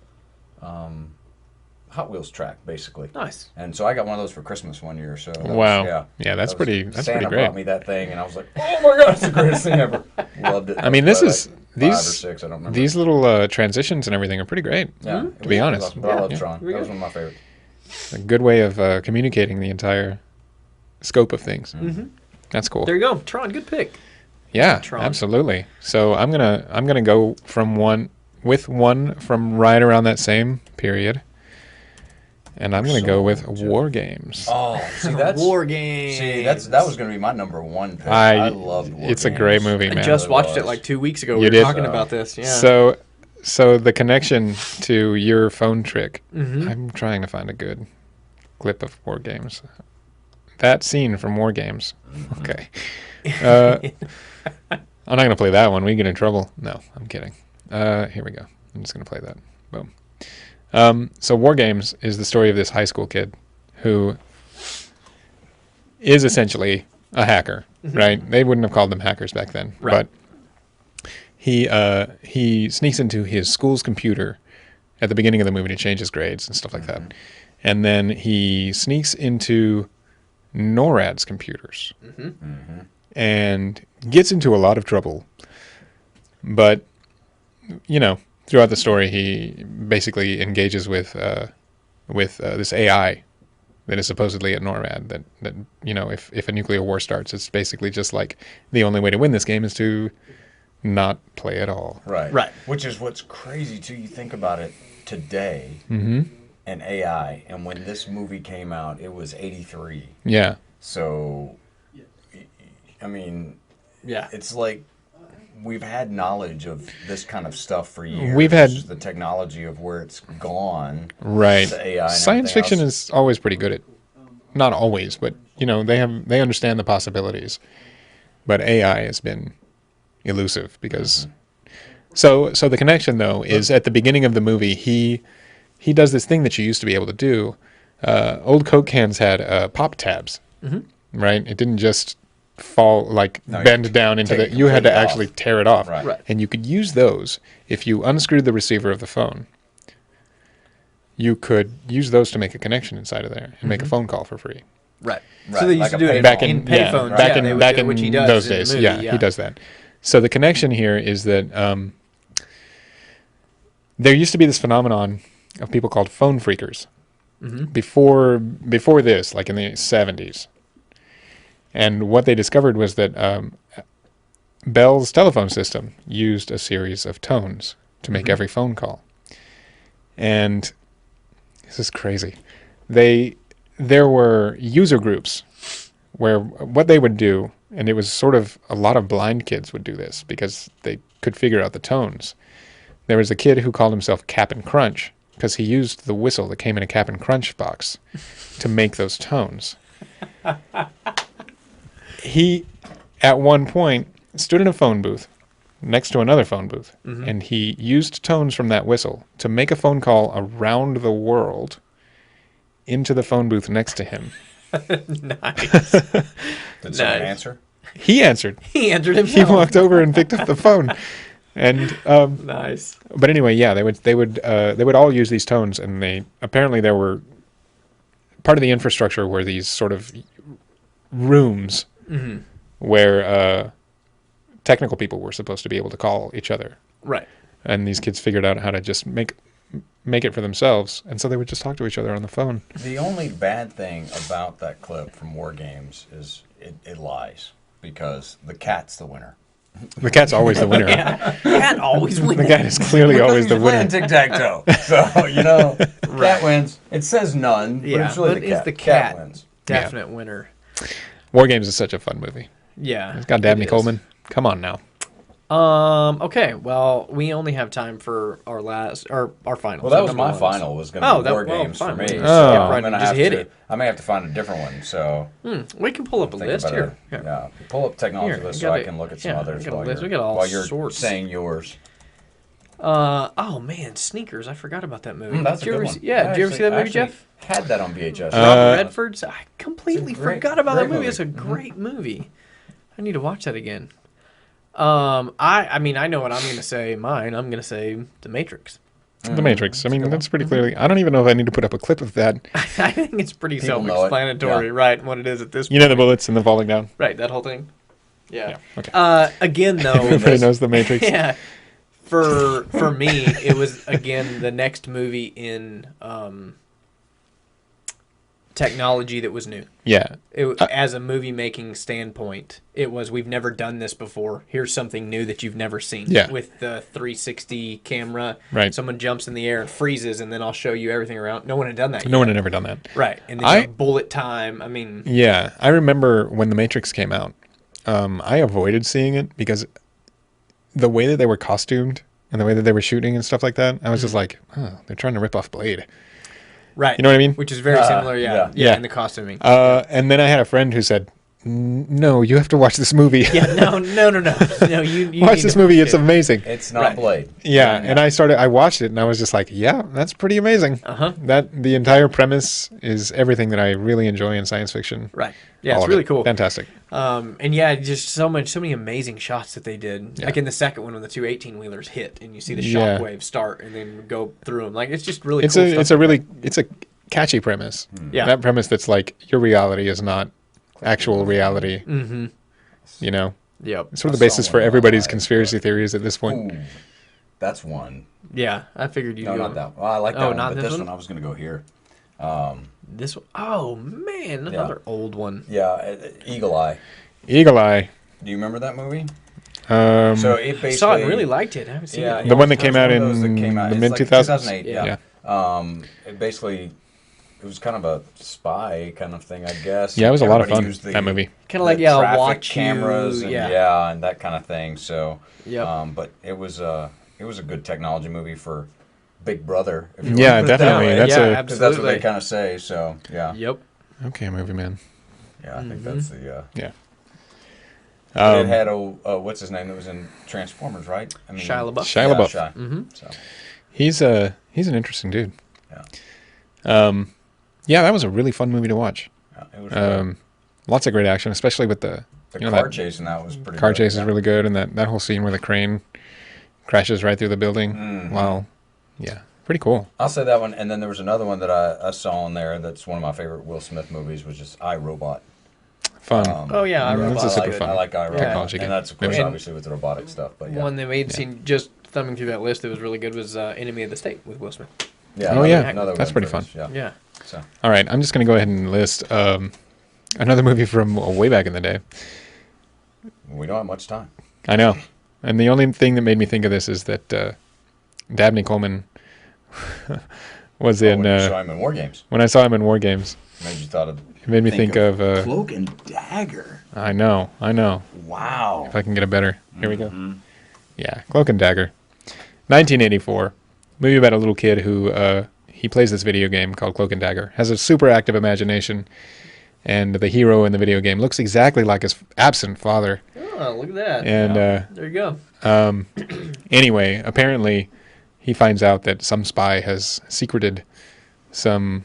Hot Wheels track, basically. Nice. And so I got one of those for Christmas one year. So that Wow. was, That's pretty Santa great. brought me that thing, and I was like, oh my god, it's the greatest thing ever. Loved it. I mean, this is like 5 or 6, I don't remember. these little transitions and everything are pretty great. Yeah, To be honest. Awesome. But I love Yeah. Tron. That was one of my favorites. A good way of communicating the entire scope of things. Mm-hmm. That's cool. There you go. Tron, good pick. Yeah, Tron. absolutely. So I'm gonna go from one from right around that same period, and I'm gonna go with War Games. Oh, see, that's War Games. See, that was going to be my number 1 pick. I loved War It's a Games. great movie, I man. just It watched was. it like 2 weeks ago. You We were did? talking about this. Yeah. So the connection to your phone trick. Mhm. I'm trying to find a good clip of War Games. That scene from War Games. Okay. I'm not going to play that one. We get in trouble. No, I'm kidding. Here we go. I'm just going to play that. Boom. So War Games is the story of this high school kid who is essentially a hacker, right? They wouldn't have called them hackers back then. Right. But he sneaks into his school's computer at the beginning of the movie to change his grades and stuff like that. And then he sneaks into NORAD's computers and gets into a lot of trouble. But, throughout the story, he basically engages with this AI that is supposedly at NORAD. That if a nuclear war starts, it's basically just like the only way to win this game is to not play at all. Right. Which is what's crazy, too. You think about it today and AI. And when this movie came out, it was 83. Yeah. So, I mean, Yeah. it's like we've had knowledge of this kind of stuff for years. We've had- the technology of where it's gone. Right. The AI and Science everything fiction else. is always pretty good at, not always, but they understand the possibilities. But AI has been elusive because. So the connection though is at the beginning of the movie he does this thing that you used to be able to do. Old Coke cans had pop tabs, right? It didn't just fall bend down into take the. it You had to completely actually off. tear it off, Right. and you could use those if you unscrewed the receiver of the phone. You could use those to make a connection inside of there and make a phone call for free. Right. Right, So they used like to a do it Back in in payphones. back yeah, in they would back do it, in which he does those in the days, movie, he does that. So the connection here is that there used to be this phenomenon of people called phone freakers before this, like in the 70s. And what they discovered was that Bell's telephone system used a series of tones to make every phone call. And this is crazy. There were user groups where what they would do, and it was sort of a lot of blind kids would do this because they could figure out the tones. There was a kid who called himself Cap'n Crunch because he used the whistle that came in a Cap'n Crunch box to make those tones. He, at one point, stood in a phone booth next to another phone booth, and he used tones from that whistle to make a phone call around the world into the phone booth next to him. Nice. Did someone answer? He answered. He entered He himself. walked over and picked up the phone. And Nice. but anyway, yeah, they would all use these tones, and there were part of the infrastructure were these sort of rooms where technical people were supposed to be able to call each other, Right. and these kids figured out how to just make it for themselves, and so they would just talk to each other on the phone. The only bad thing about that clip from War Games is it lies because the cat's the winner. The cat's always the winner. Cat always wins. The cat is clearly always the winner. Tic-tac-toe. So, cat wins. It says none, but Yeah, it's really but the it's cat. the cat. wins. Definite winner. War Games is such a fun movie. Yeah. It's got Dabney it is. Coleman. Come on now. Okay. Well, we only have time for our final. Well, that was my final. Was going to be War Games for fine. me. Oh. So Yeah, I'm right, gonna just have hit to. it. I may have to find a different one. So We can pull up a think list about here. it. Yeah, pull up technology Here, list we so got I it. can look at some Yeah, others we got a while list. you're, We got all while you're sorts. saying yours. Oh man, Sneakers! I forgot about that movie. That's a Did you good ever one. See, yeah, did you ever see that movie, Jeff? Had that on VHS. Robert Redford's. I completely It's a great- forgot about that great movie. movie. It's a great movie. I need to watch that again. I mean, I know what I'm going to say. Mine, I'm going to say The Matrix. The Matrix. I mean, that's pretty clearly. I don't even know if I need to put up a clip of that. I think it's pretty People know it. self-explanatory, Yeah. right? What it is at this point. You know the bullets and the falling down. Right, that whole thing. Yeah. Yeah. Okay. Again, though. Everybody knows the Matrix. Yeah. For me, it was again the next movie in technology that was new. Yeah. As a movie making standpoint, it was we've never done this before. Here's something new that you've never seen. Yeah. With the 360 camera, Right. Someone jumps in the air and freezes, and then I'll show you everything around. No one had done that yet. No one had ever done that. Right, and then you have bullet time. I mean, Yeah, I remember when The Matrix came out. I avoided seeing it because the way that they were costumed and the way that they were shooting and stuff like that, I was just like, oh, they're trying to rip off Blade. right. You know what I mean? Which is very similar, yeah. Yeah. In the costuming. And then I had a friend who said, no, you have to watch this movie. Yeah, no. No, you Watch need this to movie. watch It's it. amazing. It's not Right. Blade. Yeah, and I watched it, and I was just like, yeah, that's pretty amazing. Uh-huh. The entire premise is everything that I really enjoy in science fiction. Right. Yeah, All it's of really it. cool. Fantastic. And yeah, just so many amazing shots that they did. Yeah. Like in the second one when the two 18-wheelers hit and you see the Yeah. shockwave start and then go through them. Like it's just really It's cool a stuff. it's a catchy premise. Yeah. That premise that's like your reality is not actual reality. Mm-hmm. You know, Yep. it's sort of I the saw basis one for in my everybody's life, conspiracy theories at this point. Ooh, that's one. Yeah, I figured you'd No, go. not that one. Well, I like that Oh, one, not but this this one? one I was going to go here. This one. Oh man, another old one. Yeah, Eagle Eye. Eagle Eye. Do you remember that movie? Um, So it basically... I saw it and really liked it. I haven't seen Yeah, it. The one that it was came one out of those in that came out- the it's mid-2000s? 2008, yeah. It basically... It was kind of a spy kind of thing, I guess. Yeah, it was a lot of Everybody fun, used that movie. Kind of like the yeah, traffic watch cameras you. and Yeah. and that kind of thing. So, Yep. but it was a good technology movie for Big Brother. If you want Yeah, to put it that definitely. way. That's yeah, a- 'Cause that's what absolutely. they kind of say. So, yeah, Yep. Okay, movie man. yeah, I think that's the. Yeah. But it had what's his name that was in Transformers, right? I mean, Shia LaBeouf. Shia LaBeouf. Mm-hmm. So, He's an interesting dude. yeah, Yeah, that was a really fun movie to watch. it was. Good. Lots of great action, especially with the The car chase in that was pretty. car good, chase yeah. is really good, and that whole scene where the crane crashes right through the building. Mm-hmm. Wow, yeah, pretty cool. I'll say that one, and then there was another one that I saw in there. That's one of my favorite Will Smith movies, was just iRobot. Fun. Oh yeah, I that's remember a super I fun like iRobot, technology game. and that's of course Maybe. obviously with the robotic stuff. But yeah, one that made seem just thumbing through that list that was really good was Enemy of the State with Will Smith. yeah, Oh, another- yeah. another That's one pretty for us, fun. Yeah. Yeah. So All right, I'm just gonna go ahead and list another movie from way back in the day. we don't have much time. I know, and the only thing that made me think of this is that Dabney Coleman was in When you saw him in War Games, when I saw him in War Games. made you thought of. It made me think of Cloak and Dagger. I know. Wow. If I can get a better. Here we go. Yeah, Cloak and Dagger. 1984. Movie about a little kid who he plays this video game called Cloak and Dagger. Has a super active imagination, and the hero in the video game looks exactly like his absent father. Oh, look at that. And There you go. anyway, apparently he finds out that some spy has secreted some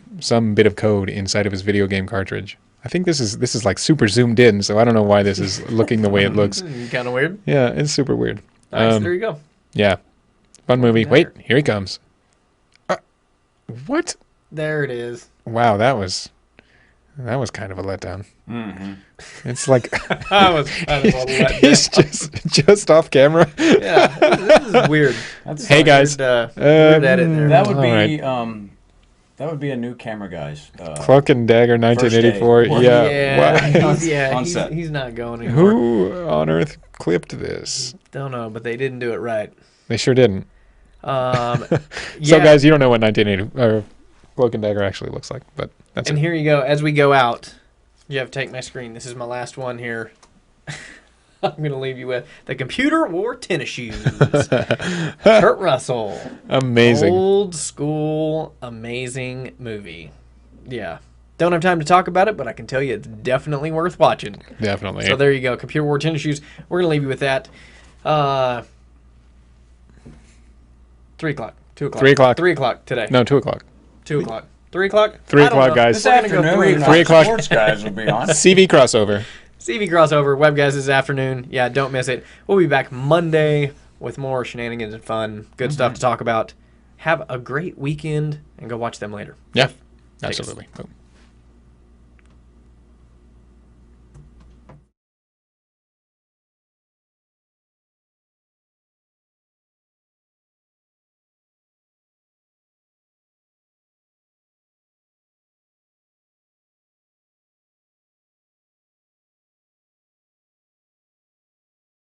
bit of code inside of his video game cartridge. I think this is like super zoomed in, so I don't know why this is looking the way it looks. Kind of weird. Yeah, it's super weird. Nice. There you go. Yeah, fun movie. Wait, here he comes. What? There it is. Wow, that was kind of a letdown. It's like I was kind of a letdown. he's just off camera. Yeah, this is weird. Hey guys, Weird edit there. That would All be right. that would be a new camera, guys. Cloak and Dagger, 1984. First day. Yeah. Wow. On set. He's not going anymore. Who on earth clipped this? Don't know, but they didn't do it right. They sure didn't. Yeah. So guys, you don't know what 1980 or Cloak and Dagger actually looks like, but that's And it. here you go. As we go out, you have to take my screen. This is my last one here. I'm going to leave you with The Computer Wore Tennis Shoes. Kurt Russell. Amazing. Old school, amazing movie. Yeah. Don't have time to talk about it, but I can tell you it's definitely worth watching. Definitely. So there you go. Computer Wore Tennis Shoes. We're going to leave you with that. 3 o'clock. 2 o'clock. 3 o'clock. 3 o'clock today. No, 2 o'clock. 2 o'clock. 3 o'clock? 3 I don't o'clock, know. guys. We're gonna go 3 o'clock. 3 o'clock. Sports guys will be on. CV crossover. CV crossover, Webguys this afternoon. Yeah, don't miss it. We'll be back Monday with more shenanigans and fun. Good stuff to talk about. Have a great weekend and go watch them later. Yeah, Take us. absolutely. Boom.